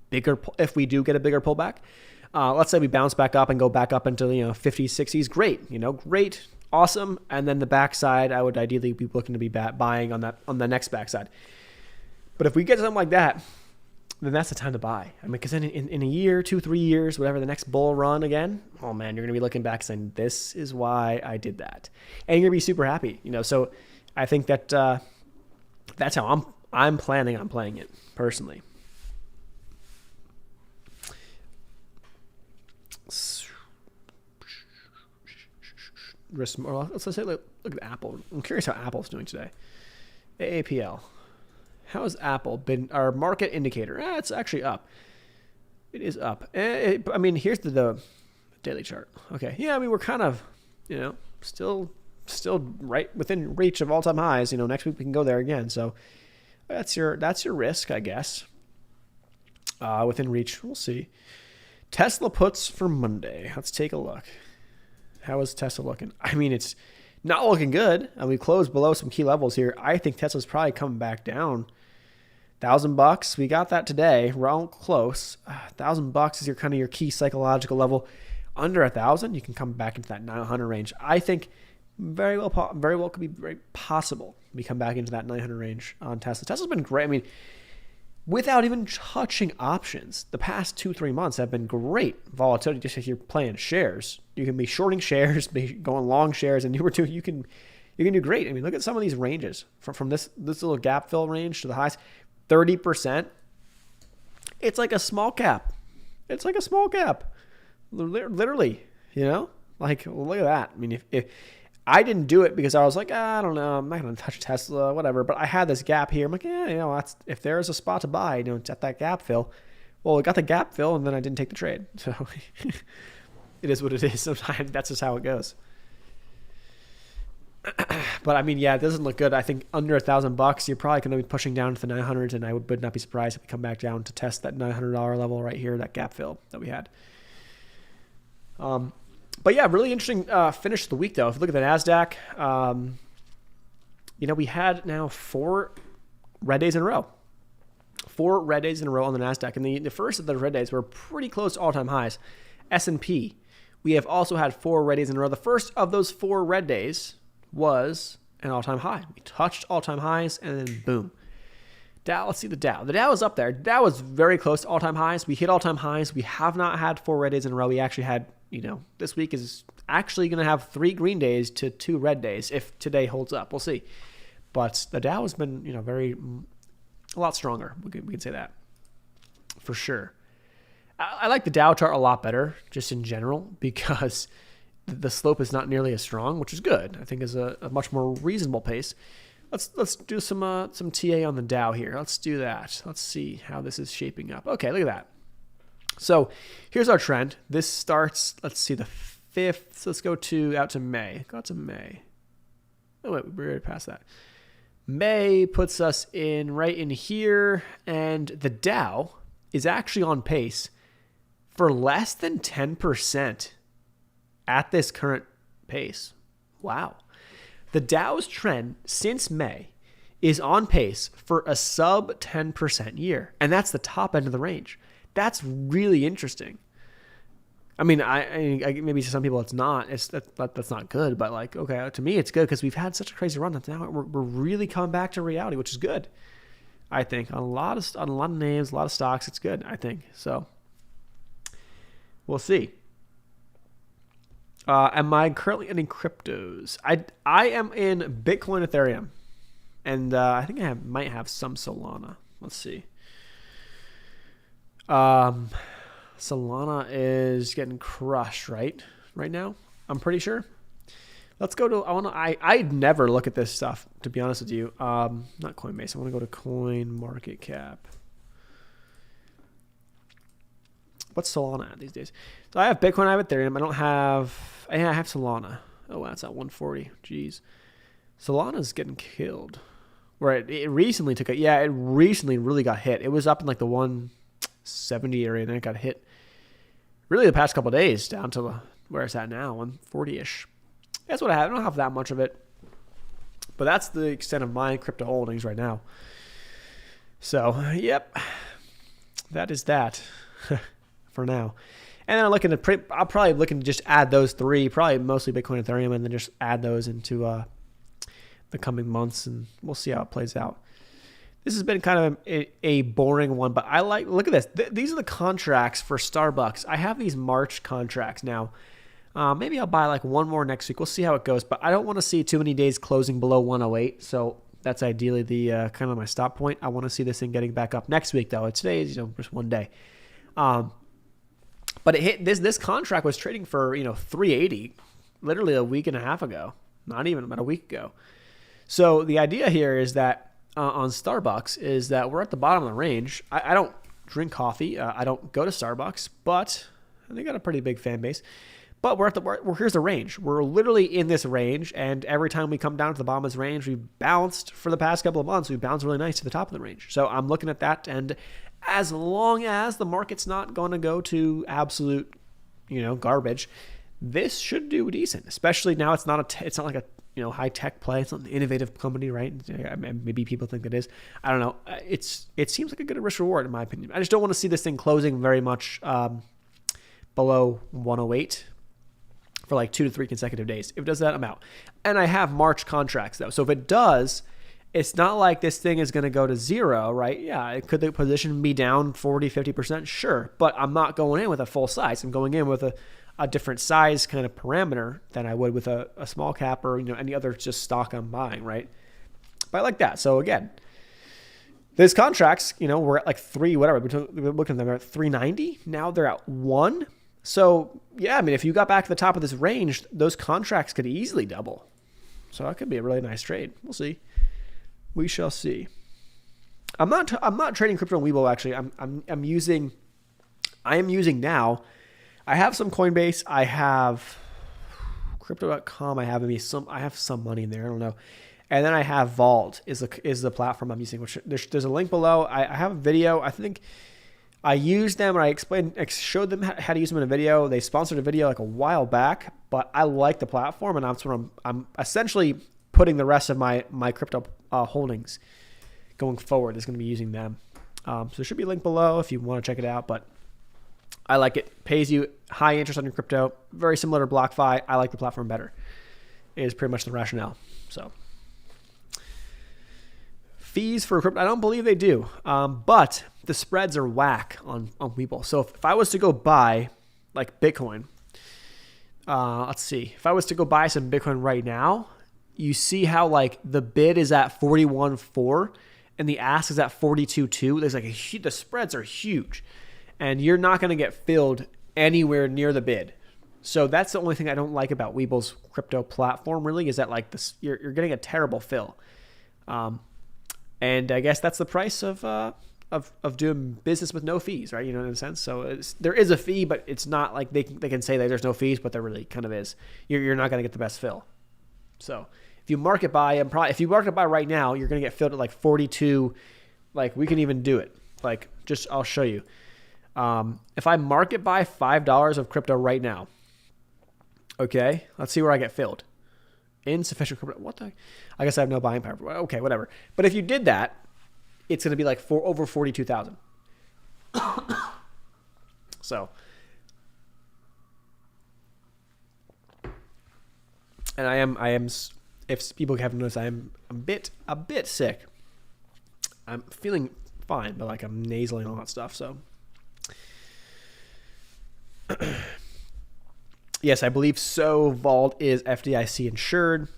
bigger, if we do get a bigger pullback. Let's say we bounce back up and go back up into, you know, 50s, 60s. Great. You know, great. Awesome. And then the backside, I would ideally be looking to be buying on the next backside. But if we get something like that, then that's the time to buy. I mean, because then in a year, 2-3 years, whatever, the next bull run again, oh man, you're going to be looking back saying, this is why I did that. And you're going to be super happy, you know? So I think that that's how I'm planning on playing it personally. Let's say, look at Apple. I'm curious how Apple's doing today. AAPL. How has Apple been our market indicator? It's actually up. It is up. I mean, here's the daily chart. Okay. Yeah, I mean, we're kind of, you know, still right within reach of all-time highs. You know, next week we can go there again. So that's your risk, I guess. Within reach. We'll see. Tesla puts for Monday. Let's take a look. How is Tesla looking? I mean, it's not looking good. And we closed below some key levels here. I think Tesla's probably coming back down. $1,000. We got that today. We're close. $1,000 is your kind of your key psychological level. Under 1,000, you can come back into that 900 range. I think very well could be very possible we come back into that 900 range on Tesla. Tesla's been great. I mean, without even touching options, the past 2-3 months have been great volatility. Just if you're playing shares, you can be shorting shares, be going long shares, and you can do great. I mean, look at some of these ranges from this little gap fill range to the highs, 30%. It's like a small cap. It's like a small cap, literally. You know, like look at that. I mean, if I didn't do it because I was like, I don't know, I'm not going to touch Tesla, whatever. But I had this gap here. I'm like, yeah, you know, if there's a spot to buy, you know, it's at that gap fill. Well, we got the gap fill, and then I didn't take the trade. So it is what it is. Sometimes that's just how it goes. But I mean, yeah, it doesn't look good. I think under $1,000, you're probably going to be pushing down to the 900s, and I would not be surprised if we come back down to test that $900 level right here, that gap fill that we had. But yeah, really interesting finish to the week, though. If you look at the NASDAQ, you know, we had now 4 red days in a row. 4 red days in a row on the NASDAQ. And the first of the red days were pretty close to all-time highs. S&P, we have also had 4 red days in a row. The first of those 4 red days was an all-time high. We touched all-time highs, and then boom. Dow, let's see the Dow. The Dow is up there. Dow was very close to all-time highs. We hit all-time highs. We have not had 4 red days in a row. We actually had, you know, this week is actually going to have 3 green days to 2 red days if today holds up. We'll see. But the Dow has been, you know, a lot stronger. We can say that for sure. I like the Dow chart a lot better just in general because the slope is not nearly as strong, which is good. I think is a much more reasonable pace. Let's do some TA on the Dow here. Let's do that. Let's see how this is shaping up. Okay, look at that. So here's our trend. This starts, let's see, the 5th. So let's go out to May. Go out to May. Oh, wait, we're already past that. May puts us right in here, and the Dow is actually on pace for less than 10% at this current pace. Wow. The Dow's trend since May is on pace for a sub 10% year, and that's the top end of the range. That's really interesting. I mean, I maybe to some people it's not. That's not good, but like, okay, to me it's good because we've had such a crazy run that now we're really coming back to reality, which is good. I think on a lot of names, a lot of stocks, it's good. I think so. We'll see. Am I currently in cryptos? I am in Bitcoin, Ethereum, and I think I might have some Solana. Let's see. Solana is getting crushed right now. I'm pretty sure. Let's go to. I never look at this stuff, to be honest with you. Not Coinbase. I want to go to CoinMarketCap. What's Solana at these days? So I have Bitcoin, I have Ethereum. I have Solana. Oh, that's at 140. Jeez. Solana's getting killed. Where it recently it recently really got hit. It was up in like the 170 area, and then it got hit really the past couple of days down to where it's at now, 140-ish. That's what I have. I don't have that much of it. But that's the extent of my crypto holdings right now. So, yep. That is that. For now. And then I'll probably looking to just add those 3, probably mostly Bitcoin and Ethereum, and then just add those into the coming months, and we'll see how it plays out. This has been kind of a boring one, but look at this. These are the contracts for Starbucks. I have these March contracts now. Maybe I'll buy like one more next week. We'll see how it goes, but I don't want to see too many days closing below 108, so that's ideally the kind of my stop point. I want to see this thing getting back up next week, though. Today is just one day. But it hit this contract was trading for 380 literally a week and a half ago, not even about a week ago. So the idea here is that on Starbucks is that we're at the bottom of the range. I don't drink coffee. I don't go to Starbucks, but they got a pretty big fan base. But here's the range. We're literally in this range, and every time we come down to the bottom of this range, we've bounced for the past couple of months. We've bounced really nice to the top of the range. So I'm looking at that, and as long as the market's not going to go to absolute, garbage, this should do decent. Especially now, it's not like high tech play. It's not an innovative company, right? Maybe people think it is. I don't know. It seems like a good risk reward in my opinion. I just don't want to see this thing closing very much below 108 for like 2 to 3 consecutive days. If it does that, I'm out. And I have March contracts though. So if it does, it's not like this thing is going to go to zero, right? Yeah, could the position be down 40, 50%? Sure. But I'm not going in with a full size. I'm going in with a different size kind of parameter than I would with a small cap or any other just stock I'm buying, right? But I like that. So again, these contracts, we're at like 3, whatever. We're looking at them, they're at 390. Now they're at 1. So yeah, I mean, if you got back to the top of this range, those contracts could easily double. So that could be a really nice trade. We'll see. We shall see. I'm not trading crypto on Webull actually. I am using now. I have some Coinbase. I have crypto.com. I have some money in there. I don't know. And then I have Vault is the platform I'm using, which there's a link below. I have a video. I think I used them and I showed them how to use them in a video. They sponsored a video like a while back, but I like the platform and that's what I'm essentially putting the rest of my crypto holdings going forward is going to be using them. So there should be a link below if you want to check it out, but I like it. Pays you high interest on your crypto. Very similar to BlockFi. I like the platform better. Is pretty much the rationale. So fees for crypto, I don't believe they do. But the spreads are whack on Webull. So if I was to go buy like Bitcoin, let's see. If I was to go buy some Bitcoin right now, you see how like the bid is at 41.4 and the ask is at 42.2. There's like the spreads are huge. And you're not going to get filled anywhere near the bid. So that's the only thing I don't like about Webull's crypto platform really is that like this, you're getting a terrible fill. And I guess that's the price of doing business with no fees, right? In a sense. So there is a fee, but it's not like they can say that there's no fees, but there really kind of is. You're not going to get the best fill. So if you market buy, if you market buy right now, you're going to get filled at like 42. Like we can even do it. Like I'll show you. If I market buy $5 of crypto right now, okay, let's see where I get filled. Insufficient crypto. What the? I guess I have no buying power. Okay, whatever. But if you did that, it's going to be like over 42,000. So, and I am. If people haven't noticed, I'm a bit sick. I'm feeling fine, but like I'm nasally and all that stuff. So. Yes, I believe so. Vault is FDIC insured.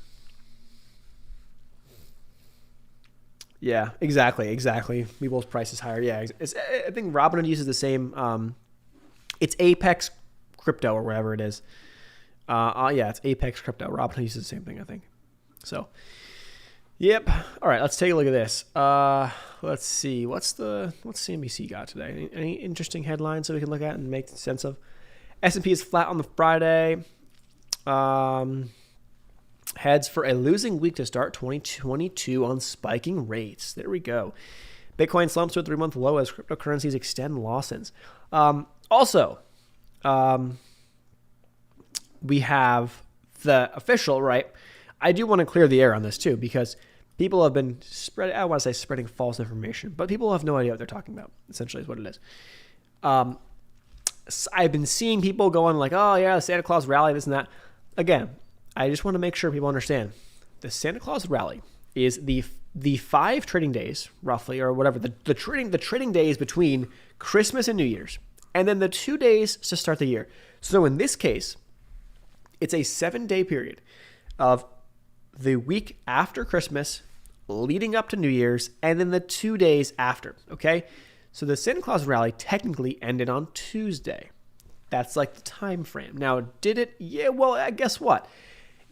Yeah, exactly. Webull's price is higher. Yeah, I think Robinhood uses the same. It's Apex Crypto or whatever it is. Yeah, it's Apex Crypto. Robinhood uses the same thing, I think. So, yep. All right, let's take a look at this. Let's see. What's CNBC got today? Any interesting headlines that we can look at and make sense of? S&P is flat on the Friday. Heads for a losing week to start 2022 on spiking rates. There we go. Bitcoin slumps to a 3-month low as cryptocurrencies extend losses. Also, we have the official, right? I do want to clear the air on this too, because people have been spreading false information, but people have no idea what they're talking about, essentially is what it is. I've been seeing people going like, oh yeah, the Santa Claus rally, this and that. Again, I just want to make sure people understand the Santa Claus rally is the 5 trading days roughly, or whatever, the trading days between Christmas and New Year's, and then the 2 days to start the year. So in this case, it's a 7-day period of the week after Christmas leading up to New Year's, and then the 2 days after, okay? So the Santa Claus rally technically ended on Tuesday. That's like the time frame. Now, did it? Yeah, well, guess what?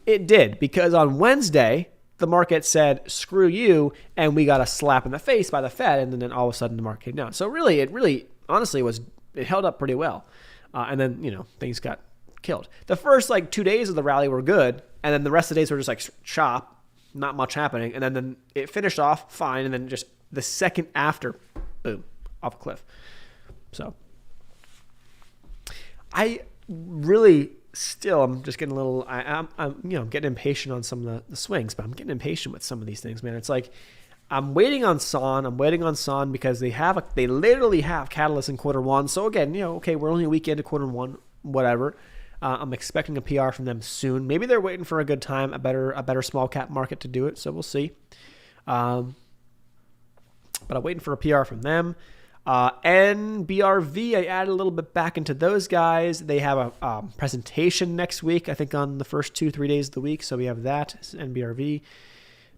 It did, because on Wednesday, the market said, screw you, and we got a slap in the face by the Fed, and then all of a sudden the market came down. So really, honestly, it held up pretty well. And then, things got killed. The first 2 days of the rally were good, and then the rest of the days were just like chop, not much happening. And then it finished off fine, and then just the second after, boom, off a cliff. So I really still, I'm just getting a little. I'm getting impatient on some of the swings, but I'm getting impatient with some of these things, man. It's like I'm waiting on Son. I'm waiting on Son because they literally have catalyst in quarter one. So again, okay, we're only a week into quarter one, whatever. I'm expecting a PR from them soon. Maybe they're waiting for a good time, a better small cap market to do it. So we'll see. But I'm waiting for a PR from them. NBRV, I added a little bit back into those guys. They have a presentation next week, I think on the first 2-3 days of the week. So we have that, NBRV.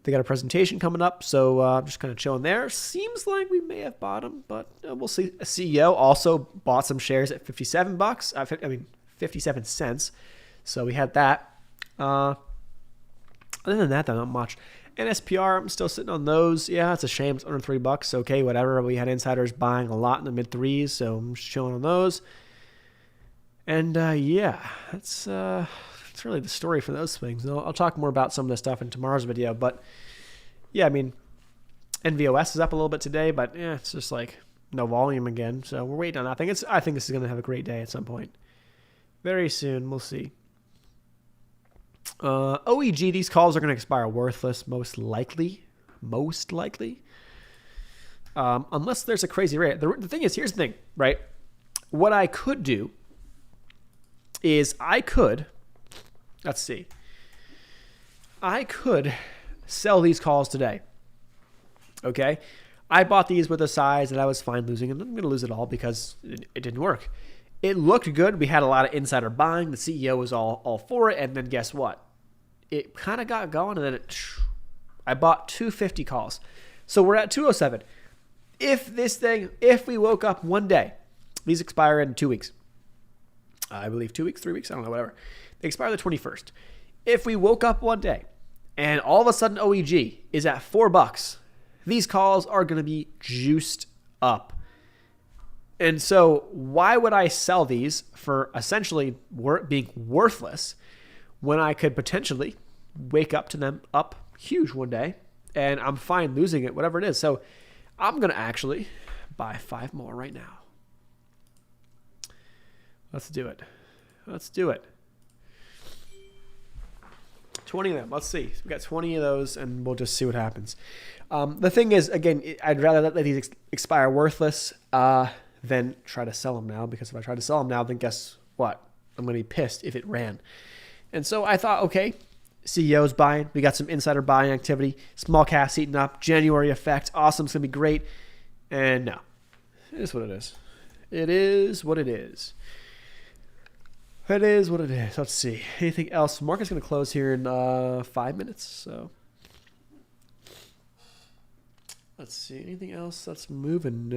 They got a presentation coming up, so I'm just kind of chilling there. Seems like we may have bottomed, but we'll see. A CEO also bought some shares at $57. 57 cents. So we had that. Other than that, though, not much. NSPR, I'm still sitting on those. Yeah, it's a shame. It's under $3. Okay, whatever. We had insiders buying a lot in the mid threes, so I'm just chilling on those. And yeah, that's really the story for those things. I'll talk more about some of the stuff in tomorrow's video, but yeah, I mean, NVOS is up a little bit today, but yeah, it's just like no volume again. So we're waiting on that. I think this is going to have a great day at some point. Very soon, we'll see. OEG, these calls are going to expire worthless, most likely. Unless there's a crazy rate. The thing is, here's the thing, right? What I could do is I could sell these calls today. Okay? I bought these with a size that I was fine losing, and I'm going to lose it all because it didn't work. It looked good. We had a lot of insider buying. The CEO was all for it. And then guess what? It kind of got going, and then I bought 250 calls. So we're at 207. If we woke up one day, these expire in 2 weeks. I believe 2 weeks, 3 weeks, I don't know, whatever. They expire the 21st. If we woke up one day and all of a sudden OEG is at $4, these calls are going to be juiced up. And so why would I sell these for essentially being worthless when I could potentially wake up to them up huge one day and I'm fine losing it, whatever it is. So I'm going to actually buy 5 more right now. Let's do it. 20 of them. Let's see. We got 20 of those, and we'll just see what happens. The thing is, again, I'd rather let these expire worthless than try to sell them now, because if I try to sell them now, then guess what? I'm going to be pissed if it ran. And so I thought, okay, CEO's buying. We got some insider buying activity. Small caps heating up. January effect. Awesome. It's going to be great. And no. It is what it is. It is what it is. It is what it is. Let's see. Anything else? Market's going to close here in 5 minutes. So let's see. Anything else that's moving?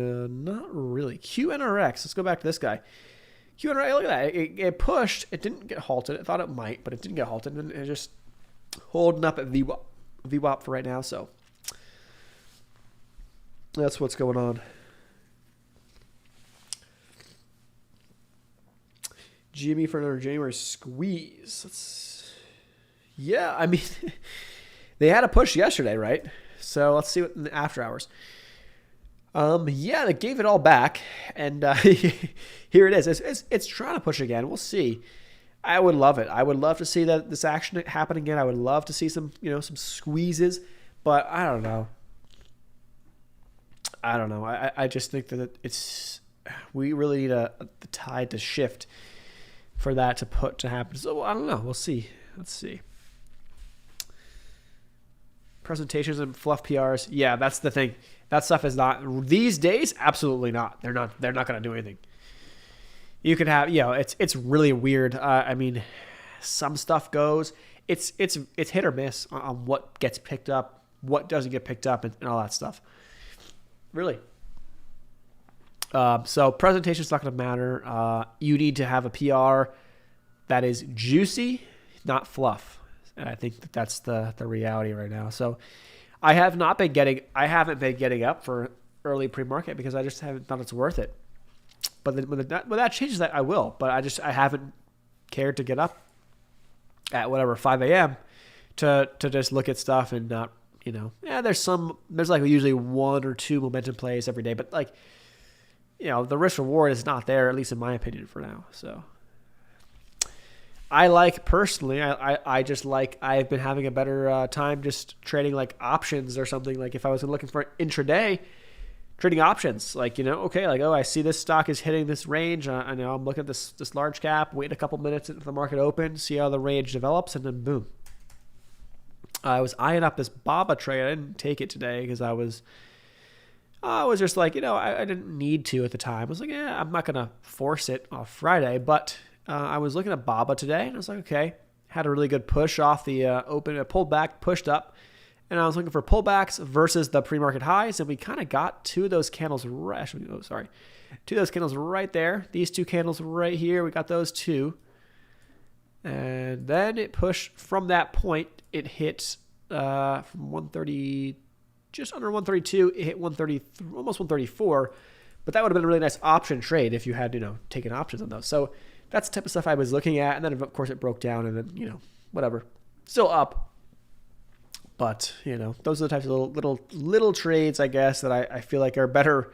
Not really. QNRX. Let's go back to this guy. QNRX, look at that. It pushed. It didn't get halted. I thought it might, but it didn't get halted. And it's just holding up at VWAP for right now. So that's what's going on. GME for another January squeeze. Yeah, I mean, they had a push yesterday, right? So let's see what in the after hours. Yeah, they gave it all back, and here it is. It's trying to push again. We'll see. I would love it. I would love to see that this action happen again. I would love to see some squeezes, but I don't know. I just think that we really need the tide to shift for that to happen. So I don't know. We'll see. Let's see. Presentations and fluff PRs. Yeah, that's the thing. That stuff is not these days. Absolutely not. They're not going to do anything. You could have, it's really weird. I mean, some stuff goes. It's hit or miss on what gets picked up, what doesn't get picked up, and all that stuff. Really. So presentation's not going to matter. You need to have a PR that is juicy, not fluff. And I think that's the reality right now. So I haven't been getting up for early pre-market because I just haven't thought it's worth it. But then when that changes, that I will. But I haven't cared to get up at 5 a.m. to just look at stuff and not, there's like usually 1 or 2 momentum plays every day, but like, the risk reward is not there, at least in my opinion for now. So I like personally, I just like, I've been having a better time just trading like options or something. Like if I was looking for intraday, trading options, like, okay, like, oh, I see this stock is hitting this range. I know I'm looking at this large cap, wait a couple minutes until the market opens, see how the range develops, and then boom. I was eyeing up this BABA trade. I didn't take it today because I was just like, I didn't need to at the time. I was like, yeah, I'm not going to force it off Friday. But I was looking at BABA today, and I was like, okay, had a really good push off the open. It pulled back, pushed up, and I was looking for pullbacks versus the pre-market highs, and we kind of got two of those candles two of those candles right there. These two candles right here, we got those two. And then it pushed from that point. It hit from 130, just under 132. It hit 133, almost 134. But that would have been a really nice option trade if you had, taken options on those. So that's the type of stuff I was looking at. And then, of course, it broke down and then, whatever. Still up. But, those are the types of little trades, I guess, that I feel like are better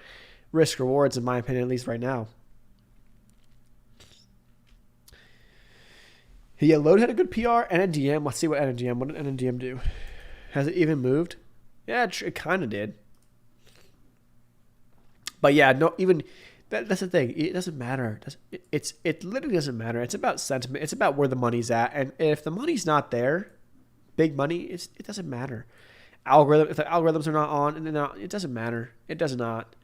risk rewards, in my opinion, at least right now. Yeah, Load had a good PR. NNDM, let's see what did NNDM do? Has it even moved? Yeah, it kind of did. But yeah, no, even that's the thing. It doesn't matter. It literally doesn't matter. It's about sentiment. It's about where the money's at. And if the money's not there, big money, it doesn't matter. If the algorithms are not on, and it doesn't matter. It does not.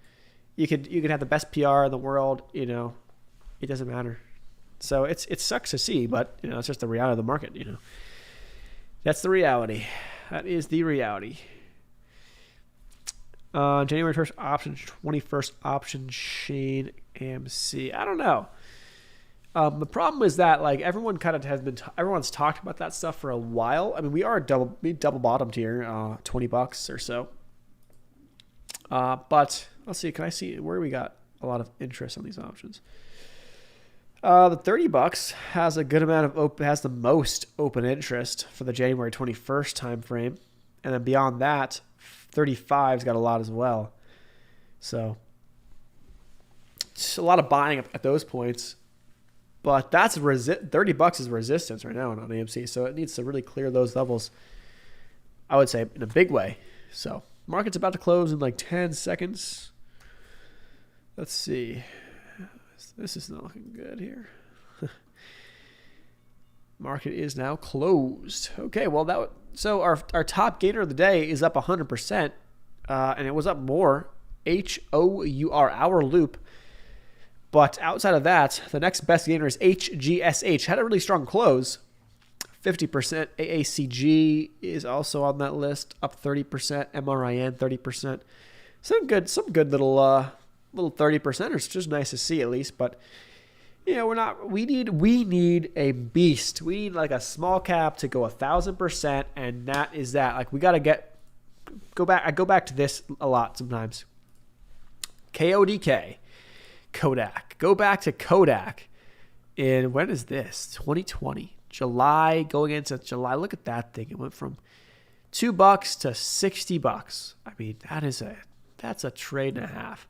You could have the best PR in the world. It doesn't matter. So it sucks to see, but it's just the reality of the market. That's the reality. That is the reality. January 1st option, 21st option, Shane AMC. I don't know. The problem is that like everyone kind of everyone's talked about that stuff for a while. I mean, we double bottomed here, $20 or so. But let's see. Can I see where we got a lot of interest on these options? The $30 has a good amount of has the most open interest for the January 21st time frame, and then beyond that, 35's got a lot as well. So it's a lot of buying at those points, but that's $30 is resistance right now on AMC, so it needs to really clear those levels, I would say, in a big way. So market's about to close in like 10 seconds. Let's see. This is not looking good here. Market is now closed. Okay, well so our top gainer of the day is up 100%, and it was up more. HOUR, hour loop. But outside of that, the next best gainer is HGSH. Had a really strong close, 50%. AACG is also on that list, up 30%. MRIN 30%. Some good little 30%ers, just nice to see at least. But we need a beast. We need like a small cap to go 1,000%, and that is that. Like we gotta go back. I go back to this a lot sometimes. KODK, Kodak. Go back to Kodak. And when is this? 2020, July, going into July. Look at that thing. It went from $2 to $60. I mean, that's a trade and a half.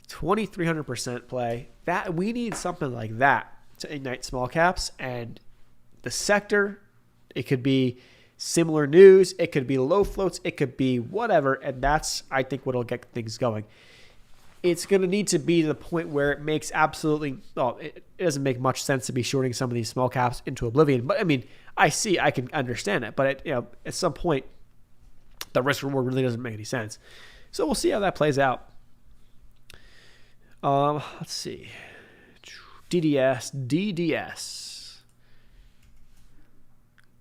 2,300% play. That we need something like that to ignite small caps. And the sector, it could be similar news, it could be low floats, it could be whatever, and that's, I think, what'll get things going. It's going to need to be to the point where it makes it doesn't make much sense to be shorting some of these small caps into oblivion. But I mean, I can understand it, but at some point, the risk reward really doesn't make any sense. So we'll see how that plays out. Let's see. DDS.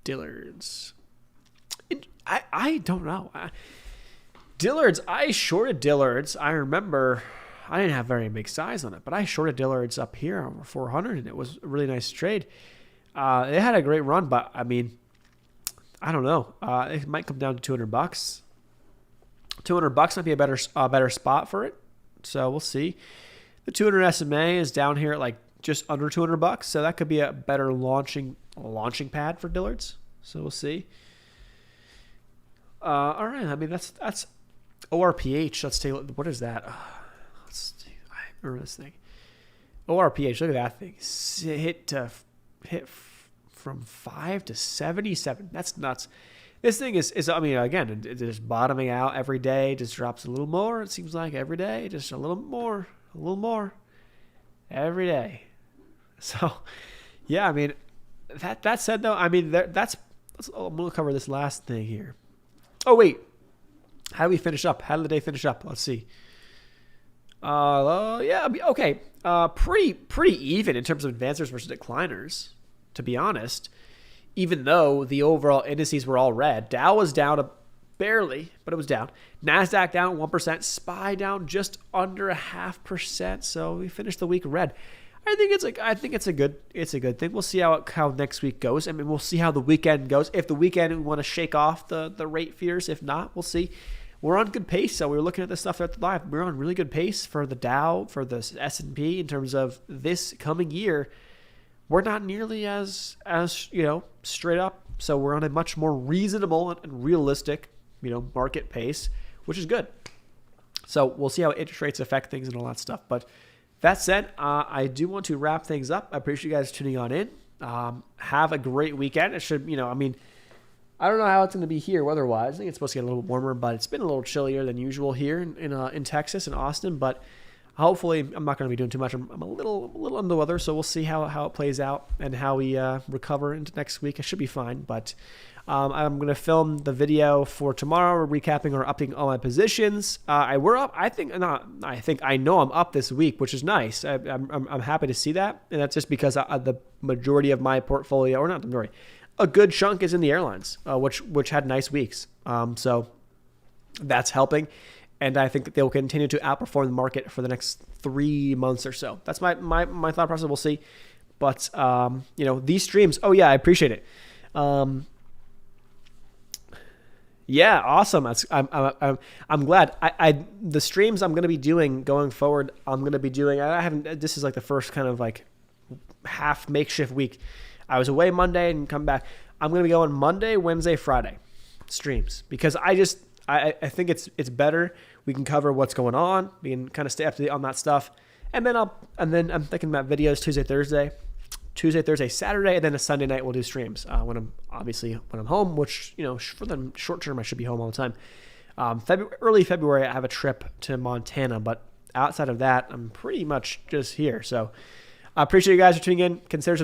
Dillard's. I don't know. Dillard's, I shorted Dillard's. I remember I didn't have very big size on it, but I shorted Dillard's up here over 400, and it was a really nice trade. It had a great run, but I mean, I don't know. It might come down to $200. $200 might be a better spot for it. So we'll see. The 200 SMA is down here at like just under $200, so that could be a better launching pad for Dillard's. So we'll see. All right, I mean that's ORPH. Let's take a look. What is that? Let's see. I remember this thing. ORPH. Look at that thing. Hit from 5 to 77. That's nuts. This thing is I mean, again, it's just bottoming out every day. Just drops a little more. It seems like every day, just a little more every day. So, yeah, I mean, that said though, I mean, I'm going to cover this last thing here. Oh wait, how do we finish up? How did the day finish up? Let's see. Yeah, okay. Pretty even in terms of advancers versus decliners, to be honest. Even though the overall indices were all red, Dow was down barely, but it was down. Nasdaq down 1%, SPY down just under 0.5%. So we finished the week red. I think it's a good thing. We'll see how next week goes. I mean, we'll see how the weekend goes. If the weekend we want to shake off the rate fears, if not, we'll see. We're on good pace. So we were looking at this stuff at the live. We're on really good pace for the Dow, for the S&P in terms of this coming year. We're not nearly as straight up. So we're on a much more reasonable and realistic, market pace, which is good. So we'll see how interest rates affect things and all that stuff. But that said, I do want to wrap things up. I appreciate you guys tuning on in. Have a great weekend. It should, I don't know how it's going to be here weather-wise. I think it's supposed to get a little warmer, but it's been a little chillier than usual here in Texas and Austin. But hopefully, I'm not going to be doing too much. I'm a little under the weather, so we'll see how it plays out and how we recover into next week. It should be fine, but I'm going to film the video for tomorrow, recapping or updating all my positions. I know I'm up this week, which is nice. I'm happy to see that, and that's just because the majority of my portfolio, or not the majority, a good chunk is in the airlines, which had nice weeks. So that's helping. And I think that they'll continue to outperform the market for the next 3 months or so. That's my thought process. We'll see. But, these streams, oh yeah, I appreciate it. Yeah, awesome. I'm glad. The streams I'm going to be doing going forward, this is like the first kind of like half makeshift week. I was away Monday and come back. I'm going to be going Monday, Wednesday, Friday streams because I think it's better. We can cover what's going on. We can kind of stay up to date on that stuff. And then I'm thinking about videos Tuesday, Thursday, Saturday, and then a Sunday night we'll do streams when I'm home, which, for the short term, I should be home all the time. Early February, I have a trip to Montana, but outside of that, I'm pretty much just here. So I appreciate you guys for tuning in. Consider subscribing.